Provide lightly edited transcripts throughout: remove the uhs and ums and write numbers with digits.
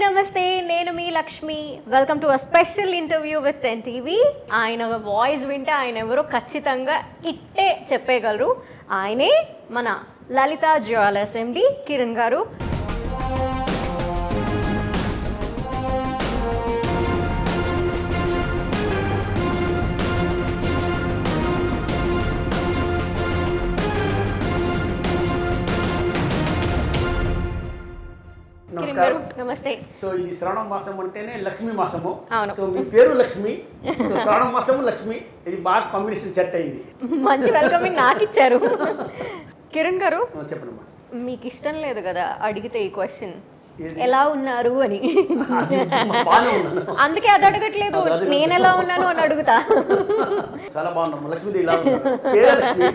నమస్తే, నేను మీ Lakshmi. Welcome to a special interview with 10 TV. ఆయన వాయిస్ వింటే ఆయన ఎవరో ఖచ్చితంగా ఇట్టే చెప్పేయగలరు. ఆయనే మన లలిత జ్యువెలర్స్ ఎండి కిరణ్ గారు. నమస్కారం. నమస్తే. సో ఇది శ్రావణ మాసం అంటేనే లక్ష్మీ మాసము. అవును. సో మీ పేరు లక్ష్మి, సో శ్రావణ మాసము లక్ష్మి, ఇది బాగా కాంబినేషన్ సెట్ అయింది. మంచి వెల్కమింగ్ నాకు ఇచ్చారు. కిరణ్ గారు, చెప్పండమ్మా. మీకు ఇష్టం లేదు కదా అడిగితే ఈ క్వశ్చన్ ఎలా ఉన్నారు అని, బాగానే ఉన్నాను. అందుకే అది అడగట్లేదు, నేను ఎలా ఉన్నాను అని అడుగుతా. చాలా బాగున్నాము. లక్ష్మీదేవి ఇలా ఉన్నారు. పేరే లక్ష్మి.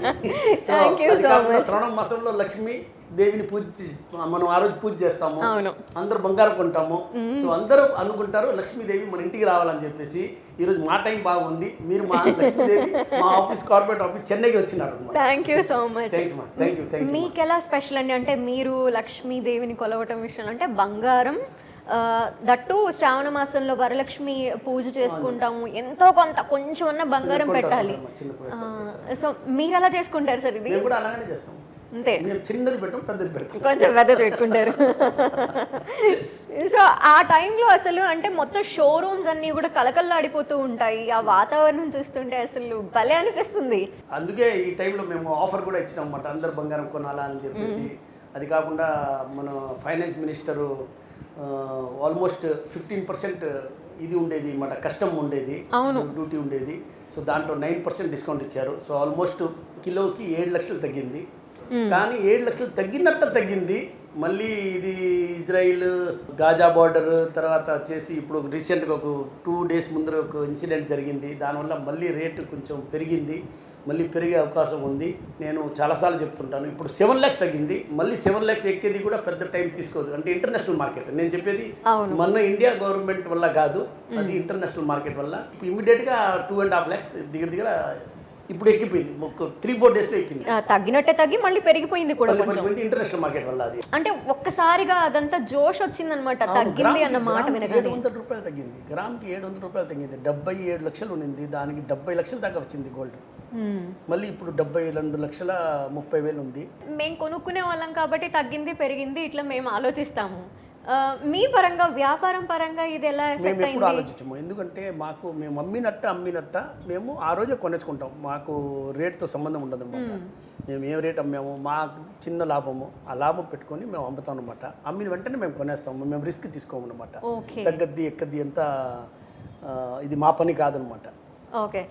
సో అది కాకుండా శ్రావణ మాసంలో లక్ష్మి దేవిని పూజ మనం ఆ రోజు పూజ చేస్తాము. అందరూ బంగారం కొంటాము. సో అందరూ అనుకుంటారు లక్ష్మీదేవి మన ఇంటికి రావాలని చెప్పేసి. ఈరోజు మా టైం బాగుంది. మీరు మా లక్ష్మీదేవి మా ఆఫీస్ కార్పొరేట్ ఆఫీస్ చెన్నైకి వచ్చినారు. Thank you so much. Thank you. మీకు ఎలా స్పెషల్ అండి? అంటే మీరు లక్ష్మీదేవిని కొలవటం విషయంలో అంటే బంగారం, దట్టు శ్రావణ మాసంలో వరలక్ష్మి పూజ చేసుకుంటాము, ఎంతో కొంత కొంచెం ఉన్న బంగారం పెట్టాలి. సో మీరు ఎలా చేసుకుంటారు సార్? ఇది కూడా అలాగే చేస్తాం. అంతే, చిన్నది పెట్టం, పెద్దది పెడతాం, కొంచెం పెద్దది పెట్టుకుంటారు. సో ఆ టైంలో అసలు అంటే మొత్తం షోరూమ్స్ అన్ని కూడా కలకల్లాడిపోతూ ఉంటాయి. ఆ వాతావరణం చూస్తుంటే అసలు భలే అనిపిస్తుంది. అందుకే ఈ టైంలో మేము ఆఫర్ కూడా ఇచ్చినాం అన్నమాట, అందరు బంగారం కొనాలా అని చెప్పేసి. అది కాకుండా మన ఫైనాన్స్ మినిస్టరు ఆల్మోస్ట్ 15% ఇది ఉండేది అన్నమాట, కస్టమ్ ఉండేది, డ్యూటీ ఉండేది. సో దాంట్లో 9% డిస్కౌంట్ ఇచ్చారు. సో ఆల్మోస్ట్ కిలోకి 7 లక్షలు తగ్గింది. కానీ 7 లక్షలు తగ్గింది. మళ్ళీ ఇది ఇజ్రాయిల్ గాజా బార్డర్ తర్వాత వచ్చేసి ఇప్పుడు రీసెంట్గా ఒక 2 డేస్ ముందర ఒక ఇన్సిడెంట్ జరిగింది. దానివల్ల మళ్ళీ రేటు కొంచెం పెరిగింది, మళ్ళీ పెరిగే అవకాశం ఉంది. నేను చాలాసార్లు చెప్తుంటాను, ఇప్పుడు 7 lakhs తగ్గింది. మళ్ళీ 7 lakhs ఎక్కేది కూడా పెద్ద టైం తీసుకోదు. అంటే ఇంటర్నేషనల్ మార్కెట్ నేను చెప్పేది, మన ఇండియా గవర్నమెంట్ వల్ల కాదు, అది ఇంటర్నేషనల్ మార్కెట్ వల్ల. ఇప్పుడు ఇమీడియట్గా 2.5 lakhs దగ్గర ఇప్పుడు ఎక్కిపోయింది. 3-4 డేస్లో ఎక్కింది. తగ్గినట్టే తగ్గి మళ్ళీ పెరిగిపోయింది కూడా ఇంటర్నేషనల్ మార్కెట్ వల్ల. అది అంటే ఒక్కసారిగా అదంతా జోష్ వచ్చింది అనమాట, తగ్గింది అన్న మాట వినగానే. 700 రూపాయలు తగ్గింది, గ్రామ్కి 700 రూపాయలు తగ్గింది. 77 లక్షలు ఉండింది, దానికి 70 లక్షల దాకా వచ్చింది గోల్డ్. మళ్ళీ ఇప్పుడు 72,30,000 ఉంది. మేము కొనుక్కునే వాళ్ళం కాబట్టి తగ్గింది పెరిగింది ఇట్లా మేము ఆలోచిస్తాము. మీ పరంగా వ్యాపారం పరంగా ఇది ఎలా మేము ఎప్పుడు ఆలోచించము. ఎందుకంటే మేము అమ్మినట్ట మేము ఆ రోజే కొనేసుకుంటాం. మాకు రేట్తో సంబంధం ఉండదు అనమాట. మేము ఏ రేట్ అమ్మాము, మాకు చిన్న లాభము, ఆ లాభం పెట్టుకొని మేము అమ్ముతాం అనమాట. అమ్మిన వెంటనే మేము కొనేస్తాము. మేము రిస్క్ తీసుకోము అనమాట. తగ్గద్ది ఎక్కద్ది అంతా ఇది మా పని కాదనమాట.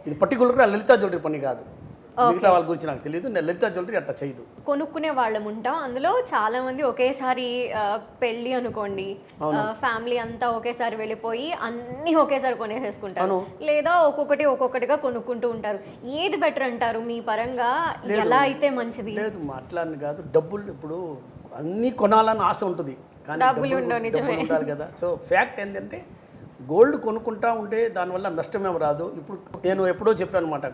ఇది పర్టికులర్గా లలిత జ్యువెలరీ పని కాదు. మిగతా వాళ్ళ గురించి నాకు తెలియదు. నేను లలిత జ్యువెలరీ అట్లా చేయదు. కొనుక్కునే వాళ్ళం ఉంటాం. అందులో చాలా మంది ఒకేసారి పెళ్లి అనుకోండి, ఫ్యామిలీ అంతా ఒకేసారి వెళ్ళిపోయి అన్ని ఒకేసారి కొనేసేసుకుంటారు, లేదా ఒక్కొక్కటిగా కొనుక్కుంటూ ఉంటారు. ఏది బెటర్ అంటారు మీ పరంగా? ఎలా అయితే మంచిది? లేదు, అట్లా అని కాదు. డబ్బులు ఇప్పుడు అన్ని కొనాలని ఆశ ఉంటుంది, కానీ డబ్బులు ఉండాలి కదా. సో ఫ్యాక్ట్ ఏంటంటే గోల్డ్ కొనుక్కుంటా ఉంటే దానివల్ల నష్టమేం రాదు. ఇప్పుడు నేను ఎప్పుడో చెప్పాను అనమాట,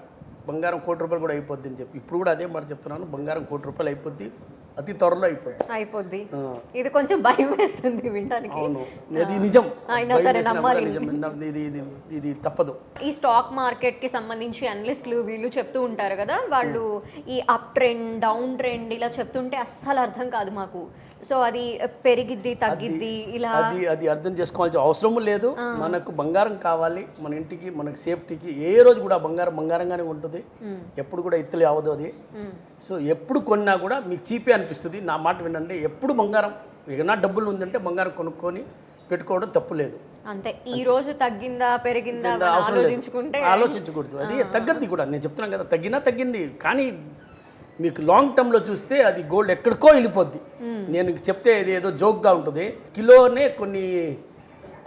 బంగారం 1 కోటి రూపాయలు కూడా అయిపోద్ది అని చెప్పి. ఇప్పుడు కూడా అదే మాట చెప్తున్నాను, బంగారం 1 కోటి రూపాయలు అయిపోద్ది, అతి త్వరలో అయిపోద్ది. ఇది కొంచెం భయం వేస్తుంది వినడానికి. అవును, ఇది నిజం, ఇది తప్పదు. ఈ స్టాక్ మార్కెట్ కి సంబంధించి అనలిస్టులు వీళ్ళు చెప్తూ ఉంటారు కదా, వాళ్ళు ఈ అప్ ట్రెండ్ డౌన్ ట్రెండ్ ఇలా చెప్తుంటే అస్సలు అర్థం కాదు మాకు. సో అది పెరిగిద్ది తగ్గిద్ది ఇలా అది అర్థం చేసుకోవాల్సిన అవసరం లేదు. మనకు బంగారం కావాలి మన ఇంటికి, మనకు సేఫ్టీకి. ఏ రోజు కూడా బంగారంగానే ఉంటుంది, ఎప్పుడు కూడా ఇత్తలే అవ్వదు అది. సో ఎప్పుడు కొన్నా కూడా మీకు చీపే అనిపిస్తుంది. నా మాట వినండి, ఎప్పుడు బంగారం ఏదైనా డబ్బులు ఉందంటే బంగారం కొనుక్కొని పెట్టుకోవడం తప్పు లేదు. అంతే. ఈ రోజు తగ్గిందా పెరిగిందా ఆలోచించకూడదు. అది తగ్గద్ది కూడా. నేను చెప్తున్నాను కదా, తగ్గింది. కానీ మీకు లాంగ్ టర్మ్లో చూస్తే అది గోల్డ్ ఎక్కడికో వెళ్ళిపోద్ది. నేను చెప్తే ఇది ఏదో జోక్గా ఉంటుంది, కిలోనే కొన్ని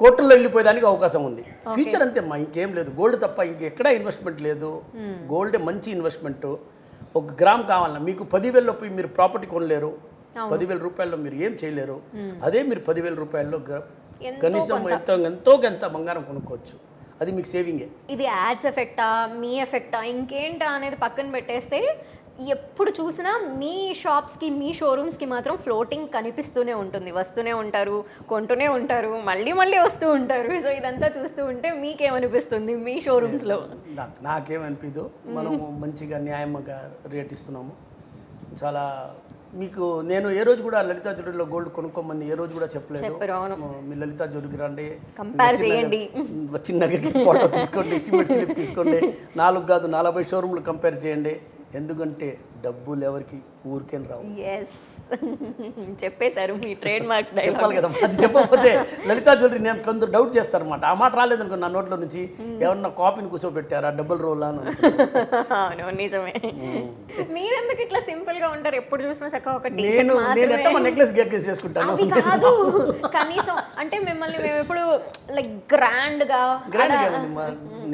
కోట్లలో వెళ్ళిపోయేదానికి అవకాశం ఉంది. ఫ్యూచర్ అంతే అమ్మా, ఇంకేం లేదు. గోల్డ్ తప్ప ఇంకెక్కడా ఇన్వెస్ట్మెంట్ లేదు. గోల్డే మంచి ఇన్వెస్ట్మెంట్. 1 గ్రామ్ కావాలన్నా మీకు 10,000 పోయి మీరు ప్రాపర్టీ కొనలేరు. 10,000 రూపాయల్లో మీరు ఏం చేయలేరు. అదే మీరు 10,000 రూపాయల్లో కనీసం ఎంతో బంగారం కొనుక్కోవచ్చు. అది మీకు సేవింగే. ఇది యాడ్స్ ఎఫెక్టా మీ ఎఫెక్టా ఇంకేంటా అనేది పక్కన పెట్టేస్తే ఎప్పుడు చూసినా మీ షాప్స్కి మీ షోరూమ్స్కి మాత్రం ఫ్లోటింగ్ కనిపిస్తూనే ఉంటుంది, వస్తూనే ఉంటారు, కొంటూనే ఉంటారు, మళ్ళీ మళ్ళీ వస్తూ ఉంటారు. సో ఇదంతా చూస్తూ ఉంటే మీకేమనిపిస్తుంది మీ షోరూమ్స్లో? నాకేమనిపించదు, మనము మంచిగా న్యాయంగా రేట్ ఇస్తున్నాము. చాలా మీకు నేను ఏ రోజు కూడా లలితా జ్యువెలరీలో గోల్డ్ కొనుక్కోమని ఏ రోజు కూడా చెప్పలేదు. మీ లలితా జ్యువెలరీకి రండి, కంపేర్ చేయండి, చిన్నగా ఫోటో తీసుకోండి, ఎస్టిమేట్ స్లిప్ తీసుకోండి, 4 కాదు 40 షోరూమ్లు కంపేర్ చేయండి. ఎందుకంటే డబ్బులు ఎవరికి ఊరికేం రావు. చెప్పేశారు మీ ట్రేడ్ మార్క్. చెప్పాలి కదా, అది చెప్పకపోతే లలితా జ్యువెలరీ నేను కొందరు డౌట్ చేస్తారనమాట. ఆ మాట రాలేదనుకో నా నోట్లో నుంచి, ఎవరన్నా కాపీని కూర్చోబెట్టారా, డబుల్ రోల్ అని. అవును, నిజమే. మీరెందుకు ఇట్లా సింపుల్ గా ఉంటారు? ఎప్పుడు చూసినా చక్కగా ఒకటి నేను ఎట్లా మా నెక్లెస్ గెక్లెస్ వేసుకుంటాను. కాదు, కనీసం అంటే మిమ్మల్ని మేము ఎప్పుడు లైక్ గ్రాండ్ గా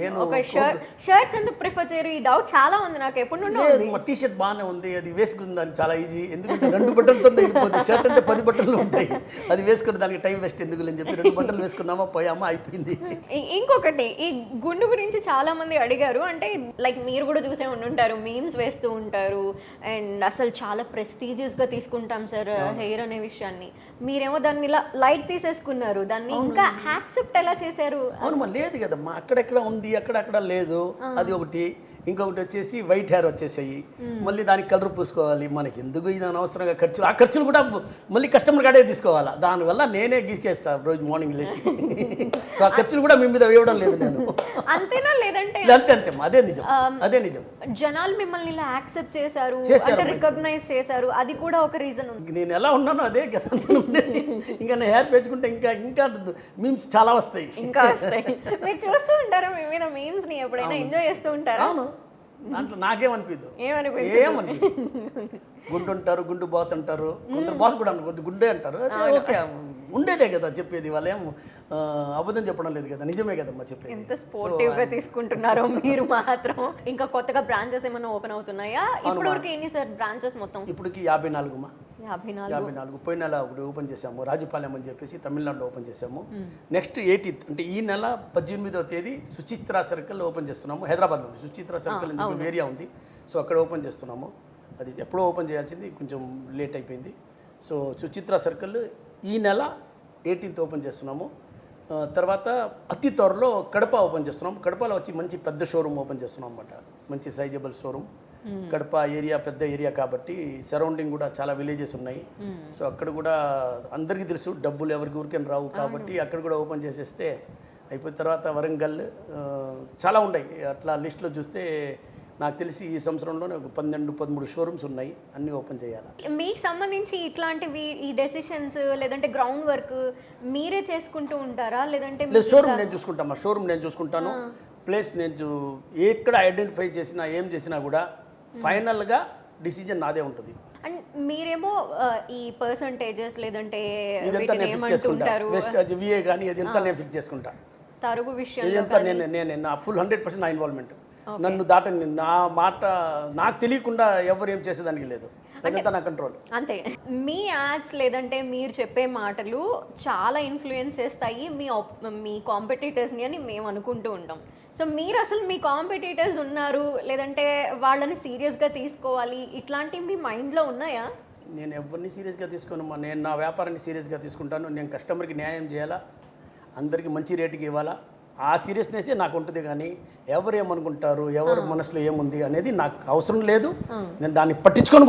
నేను ఒక షర్ట్స్ ఎందుకు ప్రిఫర్ చేయరు? ఈ డౌట్ చాలా ఉంది నాకు ఎప్పుడు నుండి. మా టీ షర్ట్ బాగానే ఉంది, అది వేసుకుందాన్ని చాలా ఈజీ. ఎందుకంటే 2 బట్టలతో వెళ్ళిపోతుంది. షర్ట్ అంటే 10 బట్టలు ఉంటాయి, అది వేసుకుని దానికి టైం వేస్ట్ ఎందుకు అని చెప్పి 2 బట్టలు వేసుకున్నామా, పోయామా, అయిపోయింది. ఇంకొకటి, ఈ గుండు గురించి చాలా మంది అడిగారు. అంటే లైక్ మీరు కూడా చూసే ఉండుంటారు, మీమ్స్ వేస్తూ ఉంటారు, అండ్ అసలు చాలా ప్రెస్టీజియస్ గా తీసుకుంటాం సార్ హెయిర్ అనే విషయాన్ని. మీరేమో దాన్ని ఇలా లైట్ తీసేసుకున్నారు, దాన్ని ఇంకా యాక్సెప్ట్ ఎలా చేశారు? అవునమ్మా, లేదు కదమ్మా, అక్కడెక్కడ ఉంది, అక్కడక్కడ లేదు. అది ఒకటి. ఇంకొకటి వచ్చేసి వైట్ హెయిర్ వచ్చేసాయి, మళ్ళీ దానికి కలర్ పూసుకోవాలి. మనకి ఎందుకు ఇది అనవసరంగా ఖర్చులు, ఆ ఖర్చులు కూడా మళ్ళీ కస్టమర్ కాడే తీసుకోవాలా. దానివల్ల నేనే గీకేస్తాను రోజు మార్నింగ్ లేసి. సో ఆ ఖర్చులు కూడా మీ మీద వేయడం లేదు నేను. అంతేనా? లేదంటే అంతే, అదే నిజం, అదే నిజం. జనాలు మిమ్మల్ని ఇలా యాక్సెప్ట్ చేశారు, రికగ్నైజ్ చేశారు, అది కూడా ఒక రీజన్ ఉంది. నేను ఎలా ఉన్నానో అదే కదా. ఇంకా నేను హెయిర్ పెంచుకుంటే ఇంకా మీమ్స్ చాలా వస్తాయి, ఇంకా వస్తాయి. మీరు చూస్తూ ఉంటారా మీ మీద మీమ్స్ ని? ఎప్పుడైనా ఎంజాయ్ చేస్తూ ఉంటారా? అవును, దాంట్లో నాకేమనిపిద్దు, గుండు అంటారు, గుండు బాస్ అంటారు, కొందరు బాస్ కూడా అనుకోండి గుండే అంటారు. ఓకే, ఉండేదే కదా చెప్పేది, వాళ్ళు ఏం అబద్ధం చెప్పడం లేదు కదా, నిజమే కదమ్మా చెప్పేది. ఎంత స్పోర్టివ్ గా తీసుకుంటున్నారో మీరు మాత్రం. ఇంకా కొత్తగా బ్రాంచెస్ ఏమైనా ఓపెన్ అవుతున్నాయా? ఇప్పటివరకు ఎన్ని సార్ బ్రాంచెస్ మొత్తం? ఇప్పటికి 54. పోయిన నెల ఒకటి ఓపెన్ చేసాము, రాజుపాలెం అని చెప్పేసి తమిళనాడులో ఓపెన్ చేసాము. నెక్స్ట్ 18th అంటే ఈ నెల 18వ తేదీ సుచిత్ర సర్కిల్ ఓపెన్ చేస్తున్నాము. హైదరాబాద్లో సుచిత్ర సర్కిల్ అని చెప్పి ఏరియా ఉంది, సో అక్కడ ఓపెన్ చేస్తున్నాము. అది ఎప్పుడో ఓపెన్ చేయాల్సింది, కొంచెం లేట్ అయిపోయింది. సో సుచిత్ర సర్కిల్ ఈ నెల 18th ఓపెన్ చేస్తున్నాము. తర్వాత అతి త్వరలో కడప ఓపెన్ చేస్తున్నాం. కడపలో వచ్చి మంచి పెద్ద షోరూమ్ ఓపెన్ చేస్తున్నాం అన్నమాట, మంచి సైజబుల్ షోరూమ్. కడప ఏరియా పెద్ద ఏరియా కాబట్టి సరౌండింగ్ కూడా చాలా విలేజెస్ ఉన్నాయి. సో అక్కడ కూడా అందరికీ తెలుసు డబ్బులు ఎవరికి ఊరికే రావు కాబట్టి అక్కడ కూడా ఓపెన్ చేసేస్తే అయిపోయిన తర్వాత వరంగల్ చాలా ఉన్నాయి. అట్లా లిస్ట్లో చూస్తే నాకు తెలిసి ఈ సంవత్సరంలోనే ఒక 12-13 షోరూమ్స్ ఉన్నాయి, అన్నీ ఓపెన్ చేయాలి. మీకు సంబంధించి ఇట్లాంటివి ఈ డెసిషన్స్ లేదంటే గ్రౌండ్ వర్క్ మీరే చేసుకుంటూ ఉంటారా? లేదంటే షోరూమ్ నేను చూసుకుంటాను, షోరూమ్ నేను చూసుకుంటాను. ప్లేస్ నేను ఎక్కడ ఐడెంటిఫై చేసినా ఏం చేసినా కూడా ఫైనల్గా డిసిజన్ నాదే ఉంటుంది. అండ్ మీరేమో ఈ పర్సంటేజెస్ లేదంటే ఇదంతా నేను ఫిక్స్ చేసుకుంటా, వెస్ట్ విఏ కానీ ఇదంతా నేను ఫిక్స్ చేసుకుంటా. తరుగు విషయం ఇదంతా నేను నా ఫుల్ 100% నా ఇన్వాల్వ్మెంట్. నన్ను దాటని నా మాట నాకు తెలియకుండా ఎవరు ఏం చేసేదానికి లేదు, అదంతా నా కంట్రోల్. అంతే. మీ యాడ్స్ లేదంటే మీరు చెప్పే మాటలు చాలా ఇన్ఫ్లుయెన్స్ చేస్తాయి మీ కాంపిటీటర్స్ని అని మేము అనుకుంటూ ఉంటాం. సో మీరు అసలు మీ కాంపిటీటర్స్ ఉన్నారు లేదంటే వాళ్ళని సీరియస్గా తీసుకోవాలి ఇట్లాంటివి మీ మైండ్లో ఉన్నాయా? నేను ఎవరిని సీరియస్గా తీసుకోనమ్మా, నేను నా వ్యాపారాన్ని సీరియస్గా తీసుకుంటాను. నేను కస్టమర్కి న్యాయం చేయాలా, అందరికీ మంచి రేటుకి ఇవ్వాలా, ఆ సీరియస్నెస్సే నాకు ఉంటుంది. కానీ ఎవరు ఏమనుకుంటారు, ఎవరు మనసులో ఏముంది అనేది నాకు అవసరం లేదు. నేను దాన్ని పట్టించుకోను.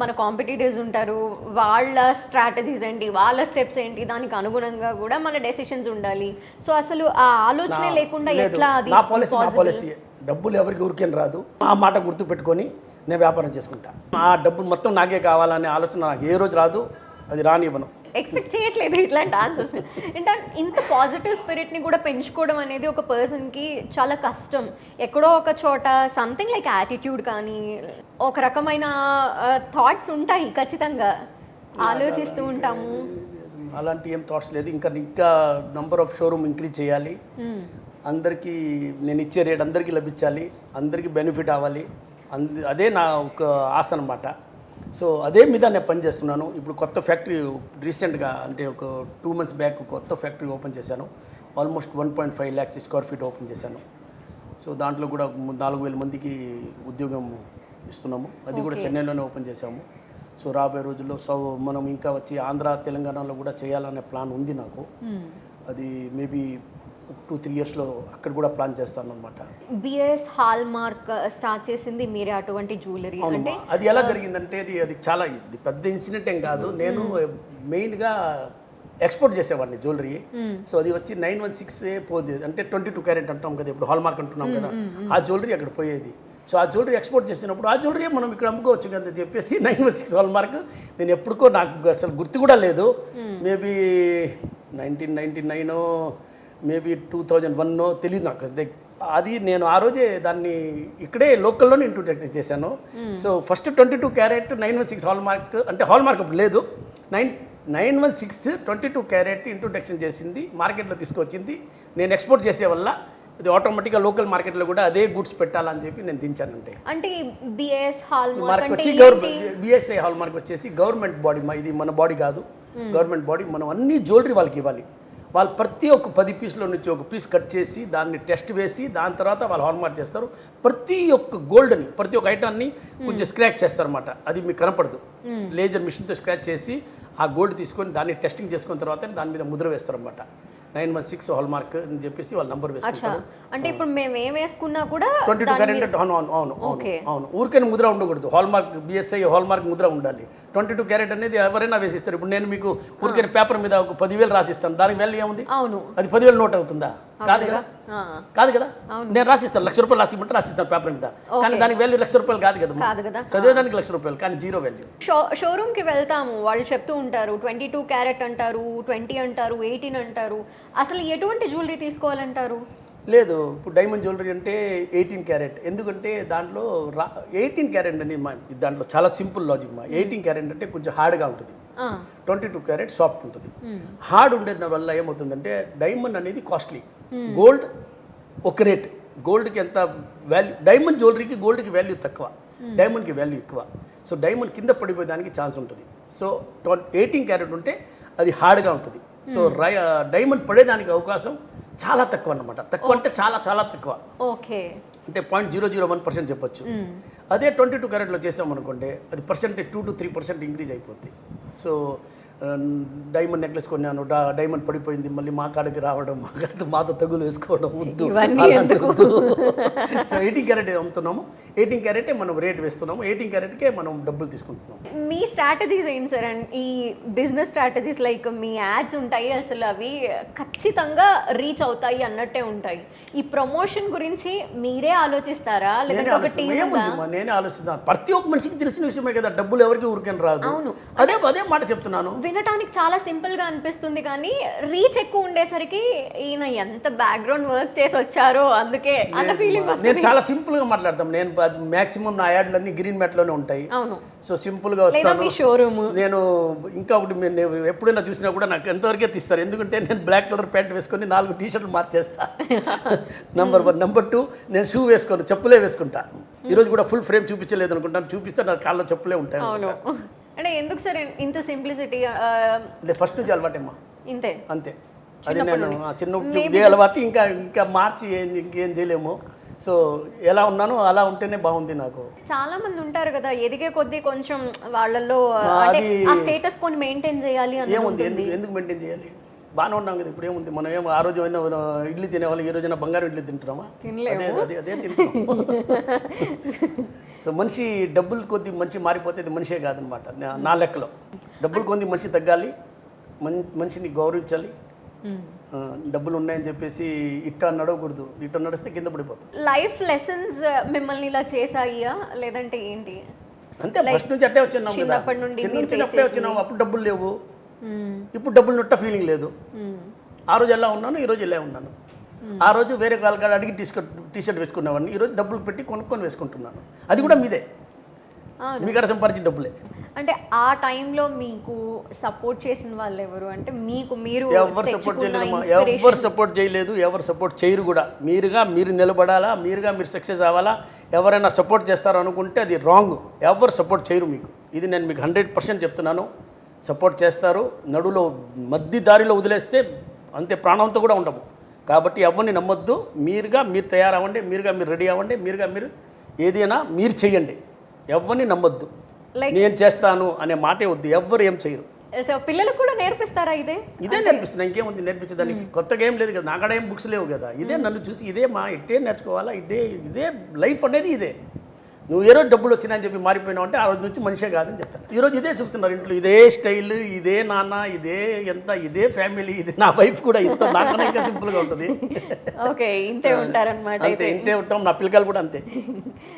మన కాంపిటీటర్స్ ఉంటారు, వాళ్ళ స్ట్రాటజీస్ ఏంటి, వాళ్ళ స్టెప్స్ ఏంటి, దానికి అనుగుణంగా కూడా మన డెసిషన్స్ ఉండాలి. సో అసలు ఆ ఆలోచన లేకుండా ఎట్లా? నా పాలసీ డబ్బులు ఎవరికి ఊరికేం రాదు, ఆ మాట గుర్తు పెట్టుకొని నేను వ్యాపారం చేసుకుంటా. ఆ డబ్బులు మొత్తం నాకే కావాలనే ఆలోచన నాకు ఏ రోజు రాదు, అది రానివ్వను. ఎక్స్పెక్ట్ చేయట్లేదు ఇట్లాంటి ఆన్సర్స్. అంటే ఇంత పాజిటివ్ స్పిరిట్ని కూడా పెంచుకోవడం అనేది ఒక పర్సన్కి చాలా కష్టం. ఎక్కడో ఒక చోట సంథింగ్ లైక్ యాటిట్యూడ్ కానీ ఒక రకమైన థాట్స్ ఉంటాయి, ఖచ్చితంగా ఆలోచిస్తూ ఉంటాము. అలాంటి ఏం థాట్స్ లేదు. ఇంకా నంబర్ ఆఫ్ షోరూమ్ ఇంక్రీజ్ చేయాలి, అందరికీ నేను ఇచ్చే రేట్ అందరికీ లభించాలి, అందరికీ బెనిఫిట్ అవ్వాలి, అదే నా ఒక ఆశ అన్నమాట. సో అదే మీద నేను పనిచేస్తున్నాను. ఇప్పుడు కొత్త ఫ్యాక్టరీ రీసెంట్గా అంటే ఒక 2 months బ్యాక్ కొత్త ఫ్యాక్టరీ ఓపెన్ చేశాను. Almost 1.5 lakhs square feet open చేశాను. సో దాంట్లో కూడా 4,000 మందికి ఉద్యోగం ఇస్తున్నాము. అది కూడా చెన్నైలోనే ఓపెన్ చేశాము. సో రాబోయే రోజుల్లో మనం ఇంకా వచ్చి ఆంధ్ర తెలంగాణలో కూడా చేయాలనే ప్లాన్ ఉంది నాకు. అది మేబీ 2-3 ఇయర్స్లో అక్కడ కూడా ప్లాన్ చేస్తాను అనమాట. బిఎస్ హాల్ మార్క్ స్టార్ట్ చేసింది మీరే అటువంటి జ్యువెలరీ అంటే అది ఎలా జరిగిందంటే అది చాలా ఇది పెద్ద ఇన్సిడెంట్ ఏం కాదు. నేను మెయిన్గా ఎక్స్పోర్ట్ చేసేవాడిని జ్యువెలరీ. సో అది వచ్చి 916 పోదు, అంటే 22 క్యారెట్ అంటాం కదా, ఇప్పుడు హాల్ మార్క్ అంటున్నాం కదా, ఆ జ్యువెలరీ అక్కడ పోయేది. సో ఆ జ్యువెలరీ ఎక్స్పోర్ట్ చేసినప్పుడు ఆ జ్యువెలరీ మనం ఇక్కడ అమ్ముకోవచ్చు కదా చెప్పేసి 916 హాల్ మార్క్ నేను ఎప్పటికో నాకు అసలు గుర్తు కూడా లేదు. మేబీ 1999 మేబీ 2001 తెలియదు నాకు. అది నేను ఆ రోజే దాన్ని ఇక్కడే లోకల్లోనే ఇంట్రొడ్యూస్ చేశాను. So first 22 carrot 916 hall mark, అంటే హాల్ మార్క్ అప్పుడు లేదు, 916 22 క్యారెట్ ఇంట్రొడక్షన్ చేసింది, మార్కెట్లో తీసుకొచ్చింది. నేను ఎక్స్పోర్ట్ చేసే వల్ల ఇది ఆటోమేటిక్గా లోకల్ మార్కెట్లో కూడా అదే గుడ్స్ పెట్టాలని చెప్పి నేను దించానంటే. అంటే బిఎస్ హాల్ మార్క్ వచ్చి బిఎస్ఐ హాల్ మార్క్ వచ్చేసి గవర్నమెంట్ బాడీ, ఇది మన బాడీ కాదు, గవర్నమెంట్ బాడీ. మనం అన్ని జ్యువెలరీ వాళ్ళకి ఇవ్వాలి. వాళ్ళు ప్రతి ఒక్క 10 పీస్లో నుంచి ఒక పీస్ కట్ చేసి దాన్ని టెస్ట్ వేసి దాని తర్వాత వాళ్ళు హాల్ మార్క్ చేస్తారు. ప్రతి ఒక్క గోల్డ్ని, ప్రతి ఒక్క ఐటాన్ని కొంచెం స్క్రాచ్ చేస్తారన్నమాట. అది మీకు కనపడదు, లేజర్ మిషన్తో స్క్రాచ్ చేసి ఆ గోల్డ్ తీసుకొని దాన్ని టెస్టింగ్ చేసుకున్న తర్వాత దాని మీద ముద్ర వేస్తారన్నమాట. 916 హాల్ మార్క్ అని చెప్పేసి వాళ్ళ నంబర్ వేసుకుంటారు. అంటే ఇప్పుడు మేము ఏం వేసుకున్నా కూడా 22 క్యారెట్. అవును, ఊరికైనా ముద్ర ఉండకూడదు. Hall mark BSI hall mark Mudra ఉండాలి. 22 క్యారెట్ అనేది ఎవరైనా వేసిస్తారు. ఇప్పుడు నేను మీకు ఊరికైనా పేపర్ మీద ఒక 10,000 రాసిస్తాను, దానికి వాల్యూ ఏముంది? అది 10,000 నోట్ అవుతుందా? కాదు కదా, కాదు కదా. నేను రాసిస్తాను, ₹1,00,000 రాసిమంటే రాసిస్తాను పేపర్ మీద, కానీ దానికి వాల్యూ ₹1,00,000 కాదు కదా. చదివేదానికి ₹1,00,000 కానీ జీరో వాల్యూ. షోరూమ్కి వెళ్తాము, వాళ్ళు చెప్తూ ఉంటారు 22 క్యారెట్ అంటారు, 20 అంటారు, 18 అంటారు. అసలు ఎటువంటి జ్యువెలరీ తీసుకోవాలంటారు? లేదు, ఇప్పుడు డైమండ్ జ్యువెలరీ అంటే 18 క్యారెట్. ఎందుకంటే దాంట్లో 18 క్యారెట్ అని దాంట్లో చాలా సింపుల్ లాజిక్. 18 క్యారెట్ అంటే కొంచెం హార్డ్గా ఉంటుంది, 22 క్యారెట్ సాఫ్ట్ ఉంటుంది. హార్డ్ ఉండేది వల్ల ఏమవుతుందంటే డైమండ్ అనేది కాస్ట్లీ, గోల్డ్ ఒక రేట్. గోల్డ్కి ఎంత వాల్యూ, డైమండ్ జ్యువెలరీకి గోల్డ్కి వాల్యూ తక్కువ, డైమండ్కి వాల్యూ ఎక్కువ. సో డైమండ్ కింద పడిపోయేదానికి ఛాన్స్ ఉంటుంది. సో 18 క్యారెట్ ఉంటే అది హార్డ్గా ఉంటుంది. సో డైమండ్ పడేదానికి అవకాశం చాలా తక్కువ అన్నమాట. తక్కువ అంటే చాలా చాలా తక్కువ, ఓకే, అంటే 0.001% చెప్పొచ్చు. అదే 22 క్యారెట్లో చేసామనుకోండి, అది పర్సెంటేజ్ 2 to 3% ఇంక్రీజ్ అయిపోద్ది. సో డైమండ్ నెక్లెస్ కొన్నాను, డైమండ్ పడిపోయింది, మళ్ళీ మా కాడికి రావడం, మాతో తగులు వేసుకోవడం వద్దు. సో 18 క్యారెట్ అమ్ముతున్నాము, 18 క్యారెటే మనం రేట్ వేస్తున్నాము, 18 క్యారెట్కే మనం డబ్బులు తీసుకుంటున్నాము. మీ స్ట్రాటజీస్ ఏంటి సార్? అండ్ ఈ బిజినెస్ స్ట్రాటజీస్ లైక్ మీ యాడ్స్ ఉంటాయి, అసలు అవి ఖచ్చితంగా రీచ్ అవుతాయి అన్నట్టే ఉంటాయి. ఈ ప్రమోషన్ గురించి మీరే ఆలోచిస్తారా లేదంటే ఒక టీం? నేనే ఆలోచిస్తాను. ప్రతి ఒక్క మనిషికి తెలిసిన విషయమే కదా, డబ్బులు ఎవరికి ఊరికని రాదు. అదే మాట చెప్తున్నాను. వినటానికి చాలా సింపుల్ గా అనిపిస్తుంది, కానీ రీచ్ ఎక్కువ ఉండేసరికి ఈయన ఎంత బ్యాక్గ్రౌండ్ వర్క్ చేసి వచ్చారో అందుకే అంత ఫీలింగ్ వస్తుంది. నేను చాలా సింపుల్ గా మాట్లాడతాను. నేను మాక్సిమం నా యాడ్లన్నీ గ్రీన్ మ్యాట్ లోనే ఉంటాయి. అవును, సో సింపుల్ గా వస్తాను. షోరూమ్ నేను ఇంకా ఒకటి ఎప్పుడైనా చూసినా కూడా నాకు ఎంతవరకే తీస్తారు, ఎందుకంటే నేను బ్లాక్ కలర్ ప్యాంట్ వేసుకొని 4 టీషర్ట్లు మార్చేస్తా. నెంబర్ 1. నెంబర్ 2, నేను షూ వేసుకోను, చెప్పులే వేసుకుంటా. ఈరోజు కూడా ఫుల్ ఫ్రేమ్ చూపించలేదు అనుకుంటాను, చూపిస్తే నా కాళ్ళలో చెప్పులే ఉంటాయి. అంటే ఎందుకు సార్ ఇంత సింప్లిసిటీ? ఫస్ట్ నుంచి అలవాటేమ్మా, ఇంతే అంతే. అది నేను చిన్న అలవాటు, ఇంకా మార్చి ఇంకేం చేయలేము. సో ఎలా ఉన్నానో అలా ఉంటేనే బాగుంది నాకు. చాలా మంది ఉంటారు కదా, ఎదిగే కొద్దీ కొంచెం వాళ్ళల్లో ఆ స్టేటస్ కొన్ని మెయింటైన్ చేయాలి. ఏముంది, ఎందుకు మెయింటైన్ చేయాలి? బాగానే ఉన్నాం కదా. ఇప్పుడు ఏముంది, మనం ఏమో ఆ రోజు అయినా ఇడ్లీ తినేవాళ్ళు, ఈ రోజైనా బంగారం ఇడ్లీ తింటున్నామా? అదే తింటున్నాం. సో మనిషి డబ్బులు కొద్ది మనిషి మారిపోతే అది మనిషే కాదనమాట నా లెక్కలో. డబ్బులు కొద్ది మనిషి తగ్గాలి, మనిషిని గౌరవించాలి. డబ్బులు ఉన్నాయని చెప్పేసి ఇట్లా నడవకూడదు, ఇట్లా నడిస్తే కింద పడిపోతుంది. లైఫ్ లెసన్స్ మిమ్మల్ని ఇలా చేసాయా లేదంటే ఏంటి? అంతే, ఫస్ట్ నుంచి అట్టే వచ్చినాం కదా, చిన్నప్పుడే వచ్చినాం. అప్పుడు డబ్బులు లేవు, ఇప్పుడు డబ్బులు నొట్ట ఫీలింగ్ లేదు. ఆ రోజు ఎలా ఉన్నాను, ఈరోజు ఎలా ఉన్నాను. ఆ రోజు వేరే వాళ్ళ కాడ అడిగి టీషర్ట్ వేసుకునేవాడిని, ఈరోజు డబ్బులు పెట్టి కొనుక్కొని వేసుకుంటున్నాను. అది కూడా మీదే, మీ కాడ సంపాదించిన డబ్బులే. అంటే ఆ టైంలో మీకు సపోర్ట్ చేసిన వాళ్ళు ఎవరు? అంటే మీరు ఎవరు సపోర్ట్ చేయలేదు, ఎవరు సపోర్ట్ చేయలేదు, ఎవరు సపోర్ట్ చేయరు కూడా. మీరు నిలబడాలా, మీరు సక్సెస్ అవ్వాలా. ఎవరైనా సపోర్ట్ చేస్తారో అనుకుంటే అది రాంగ్. ఎవరు సపోర్ట్ చేయరు మీకు, ఇది నేను మీకు 100% చెప్తున్నాను. సపోర్ట్ చేస్తారు, నడులో మధ్య దారిలో వదిలేస్తే అంతే, ప్రాణంతో కూడా ఉండము. కాబట్టి ఎవరిని నమ్మొద్దు. మీరు తయారవ్వండి, మీరు రెడీ అవ్వండి, మీరు ఏదైనా మీరు చేయండి. ఎవరిని నమ్మొద్దు. Like- నేను చేస్తాను అనే మాటే వద్దు, ఎవ్వరు ఏం చేయరు. సో పిల్లలకు కూడా నేర్పిస్తారా ఇదే నేర్పిస్తున్నా, ఇంకేముంది నేర్పించడానికి, కొత్తగా ఏం లేదు కదా, నాకడ ఏం బుక్స్ లేవు కదా, ఇదే నన్ను చూసి ఇదే మా ఇట్టే నేర్చుకోవాలా, ఇదే లైఫ్ అనేది ఇదే. నువ్వు ఏ రోజు డబ్బులు వచ్చినాయని చెప్పి మారిపోయినావు అంటే ఆ రోజు నుంచి మనిషే కాదని చెప్తాను. ఈరోజు ఇదే చూస్తున్నారు ఇంట్లో, ఇదే స్టైల్, ఇదే నాన్న, ఇదే ఫ్యామిలీ, ఇది నా వైఫ్ కూడా ఇంత నాకన్నా ఇంకా సింపుల్గా ఉంటుంది. ఓకే, ఇంతే ఉంటారనమాట. అంతే, ఇంతే ఉంటాం. నా పిల్లకాయలు కూడా అంతే.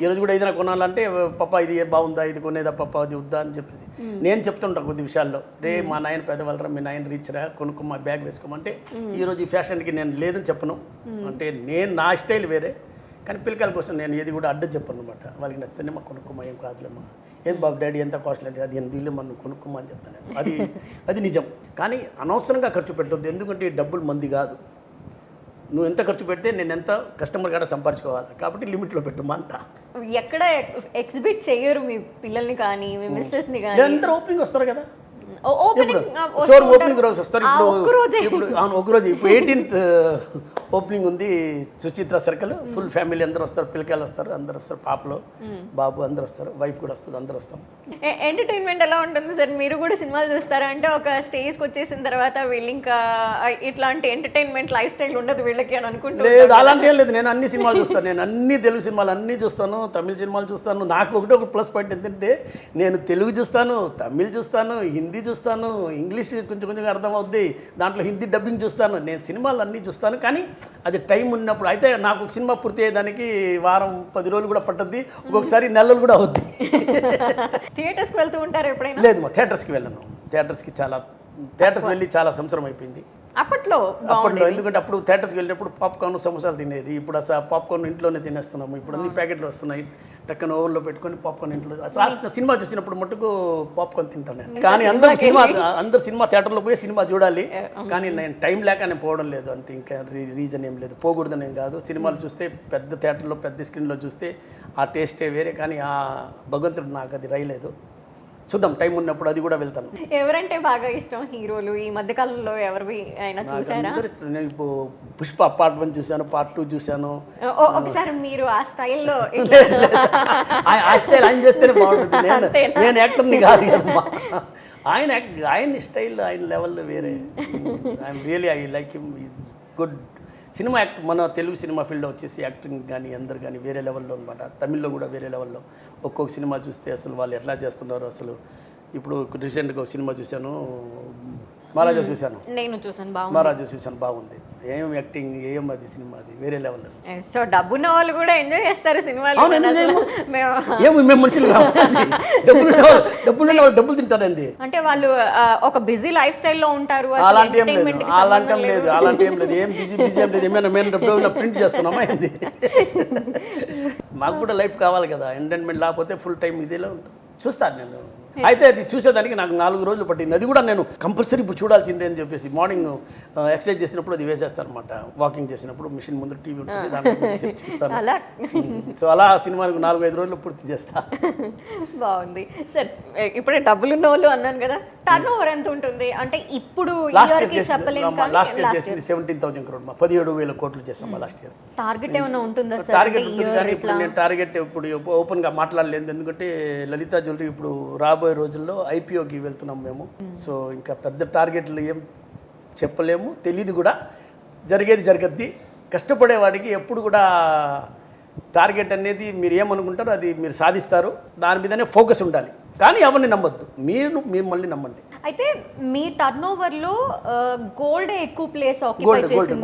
ఈరోజు కూడా ఏదైనా కొనాలంటే పప్ప ఇది బాగుందా, ఇది కొనేదా పప్ప, అది వద్దా అని చెప్పేసి నేను చెప్తుంటా కొద్ది విషయాల్లో. రే మా నాయన పెద్దవాళ్ళరా, మీ నాయన రీచ్రా, కొనుక్కో, మా బ్యాగ్ వేసుకోమంటే ఈరోజు ఈ ఫ్యాషన్కి నేను లేదని చెప్పను. అంటే నేను నా స్టైల్ వేరే, కానీ పిల్లకాయల కోసం నేను ఏది కూడా అడ్డు చెప్పను అనమాట. వాళ్ళకి నచ్చితేనే మా కొనుక్కోమా, ఏం కాదులేమ్మా, ఏం బాబు డాడీ ఎంత కాస్ట్లీ అంటే అది ఎంత ఇల్లు మనం కొనుక్కోమా అని చెప్తాను. అది నిజం. కానీ అనవసరంగా ఖర్చు పెట్టొద్దు, ఎందుకంటే ఈ డబ్బులు మంది కాదు. నువ్వు ఎంత ఖర్చు పెడితే నేను ఎంత కస్టమర్ కూడా సంపాదించుకోవాలి, కాబట్టి లిమిట్లో పెట్టమా అంట. ఎక్కడ ఎగ్జిబిట్ చేయరు మీ పిల్లల్ని కానీ మీ మిస్సెస్ని కానీ? అందరూ ఓపెనింగ్ వస్తారు కదా, ఓపెనింగ్ షోరూమ్ ఓపెనింగ్ రోజు వస్తారు. ఇప్పుడు అవును, ఒకరోజు ఇప్పుడు 18th ఓపెనింగ్ ఉంది సుచిత్ర సర్కిల్. ఫుల్ ఫ్యామిలీ అందరూ వస్తారు, పిల్లకాయలు వస్తారు, అందరూ వస్తారు, పాపలు బాబు అందరూ వస్తారు, వైఫ్ కూడా వస్తుంది, అందరూ వస్తాం. ఎంటర్టైన్మెంట్ ఎలా ఉంటుంది సార్? మీరు కూడా సినిమాలు చూస్తారా? అంటే ఒక స్టేజ్కి వచ్చేసిన తర్వాత వీళ్ళు ఇంకా ఇట్లాంటి ఎంటర్టైన్మెంట్ లైఫ్ స్టైల్ ఉండదు వీళ్ళకి అని అనుకుంటున్నారు? లేదు, అలాంటి ఏం లేదు. నేను అన్ని సినిమాలు చూస్తాను, నేను అన్ని తెలుగు సినిమాలు అన్నీ చూస్తాను, తమిళ సినిమాలు చూస్తాను. నాకు ఒక ప్లస్ పాయింట్ ఏంటంటే నేను తెలుగు చూస్తాను, తమిళ్ చూస్తాను, హిందీ చూస్తాను, ఇంగ్లీష్ కొంచెం అర్థం అవుద్ది, దాంట్లో హిందీ డబ్బింగ్ చూస్తాను. నేను సినిమాలు అన్నీ చూస్తాను, కానీ అది టైం ఉన్నప్పుడు. అయితే నాకు ఒక సినిమా పూర్తి అయ్యేదానికి వారం 10 రోజులు కూడా పట్టుద్ది, ఒక్కొక్కసారి నెలలు కూడా అవుద్ది. థియేటర్స్కి వెళ్తూ ఉంటారు ఎప్పుడైనా? లేదు మా థియేటర్స్కి వెళ్ళను. థియేటర్స్ వెళ్ళి చాలా సంవత్సరం అయిపోయింది. అప్పట్లో ఎందుకంటే అప్పుడు థియేటర్స్కి వెళ్ళినప్పుడు పాప్కార్న్ సమోసాలు తినేది. ఇప్పుడు అసలు పాప్కార్న్ ఇంట్లోనే తినేస్తున్నాము. ఇప్పుడు అన్ని ప్యాకెట్లు వస్తున్నాయి, టక్కన ఓవెన్లో పెట్టుకొని పాప్కార్న్ ఇంట్లో. సినిమా చూసినప్పుడు మటుకు పాప్కార్న్ తింటాను నేను. కానీ అందరు సినిమా థియేటర్లో పోయి సినిమా చూడాలి, కానీ నేను టైం లేక నేను పోవడం లేదు అంతే. ఇంకా రీజన్ ఏం లేదు, పోకూడదని ఏం కాదు. సినిమాలు చూస్తే పెద్ద థియేటర్లో పెద్ద స్క్రీన్లో చూస్తే ఆ టేస్టే వేరే, కానీ ఆ భగవంతుడు నాకు అది రైలేదు. చూద్దాం, టైం ఉన్నప్పుడు అది కూడా వెళ్తాను. ఎవరంటే బాగా ఇష్టం హీరోలు ఈ మధ్య కాలంలో? ఎవరివి అయినా చూసారా? నేను ఇప్పుడు పుష్ప పార్ట్ 1 చూశాను, పార్ట్ 2 చూశాను. ఒకసారి మీరు ఆ స్టైల్లో ఆ స్టైల్ ఆయన చేస్తేనే బాగుంటుంది. నేను యాక్టర్ని కాదు కదమ్మా. ఆయన స్టైల్, ఆయన లెవెల్లో వేరే. I'm really I like him, is good cinema actor. మన తెలుగు సినిమా ఫీల్డ్లో వచ్చేసి యాక్టింగ్ కానీ అందరు కానీ వేరే లెవెల్లో అనమాట. తమిళ్లో కూడా వేరే లెవెల్లో. ఒక్కొక్క సినిమా చూస్తే అసలు వాళ్ళు ఎట్లా చేస్తున్నారు అసలు. ఇప్పుడు రీసెంట్గా ఒక సినిమా చూశాను, మహారాజా చూశాను. నేను చూసాను, బాగుంది. మహారాజా చూశాను, బాగుంది. ఏం యాక్టింగ్, ఏం అది సినిమా, అది వేరే లెవెల్. సో డబ్బున్న వాళ్ళు కూడా ఎంజాయ్ చేస్తారు సినిమాలు. మేము మనుషులు డబ్బులు తింటారండి. అంటే వాళ్ళు ఒక బిజీ లైఫ్ స్టైల్లో ఉంటారు. అలాంటి ఏం లేదు, ఏం బిజీ ఏం లేదు. ఏమైనా మేము డబ్బులు ప్రింట్ చేస్తున్నామా ఏంది? మాకు కూడా లైఫ్ కావాలి కదా, ఎంటర్టైన్మెంట్ లేకపోతే ఫుల్ టైం ఇదేలా ఉంటుంది. చూస్తాను నేను. అయితే అది చూసేదానికి నాకు 4 రోజులు పట్టింది. అది కూడా నేను కంపల్సరీ ఇప్పుడు చూడాల్సిందే అని చెప్పేసి మార్నింగ్ ఎక్సర్సైజ్ చేసినప్పుడు అది వేసేస్తాను అనమాట. వాకింగ్ చేసినప్పుడు మిషన్ ముందు టీవీ ఉంటుంది, దాంట్లో చేస్తాను. సో అలా సినిమాకి 4-5 రోజులు పూర్తి చేస్తా. బాగుంది సార్. ఇప్పుడే డబ్బులు ఉన్న వాళ్ళు అన్నాను కదా, టర్న్ ఓవర్ ఎంత ఉంటుంది? అంటే ఇప్పుడు లాస్ట్ ఇయర్ చేసింది 17,000 crore, 17,000 కోట్లు చేస్తాం లాస్ట్ ఇయర్. టార్గెట్ ఏమైనా ఉంటుందా? టార్గెట్ ఉంటుంది, కానీ ఇప్పుడు నేను టార్గెట్ ఇప్పుడు ఓపెన్గా మాట్లాడలేదు. ఎందుకంటే లలిత జ్యువెలరీ ఇప్పుడు రాబోయే రోజుల్లో ఐపీఓకి వెళ్తున్నాం మేము. సో ఇంకా పెద్ద టార్గెట్లు ఏం చెప్పలేము, తెలీదు కూడా. జరగద్ది. కష్టపడేవాడికి ఎప్పుడు కూడా టార్గెట్ అనేది మీరు ఏమనుకుంటారో అది మీరు సాధిస్తారు. దాని మీదనే ఫోకస్ ఉండాలి, కానీ ఎవరిని నమ్మొద్దు. మీరు మిమ్మల్ని నమ్మండి. అయితే మీ టర్న్ ఓవర్ లో గోల్డ్ ఎక్కువ ప్లేస్ ఆక్యుపై చేసింది.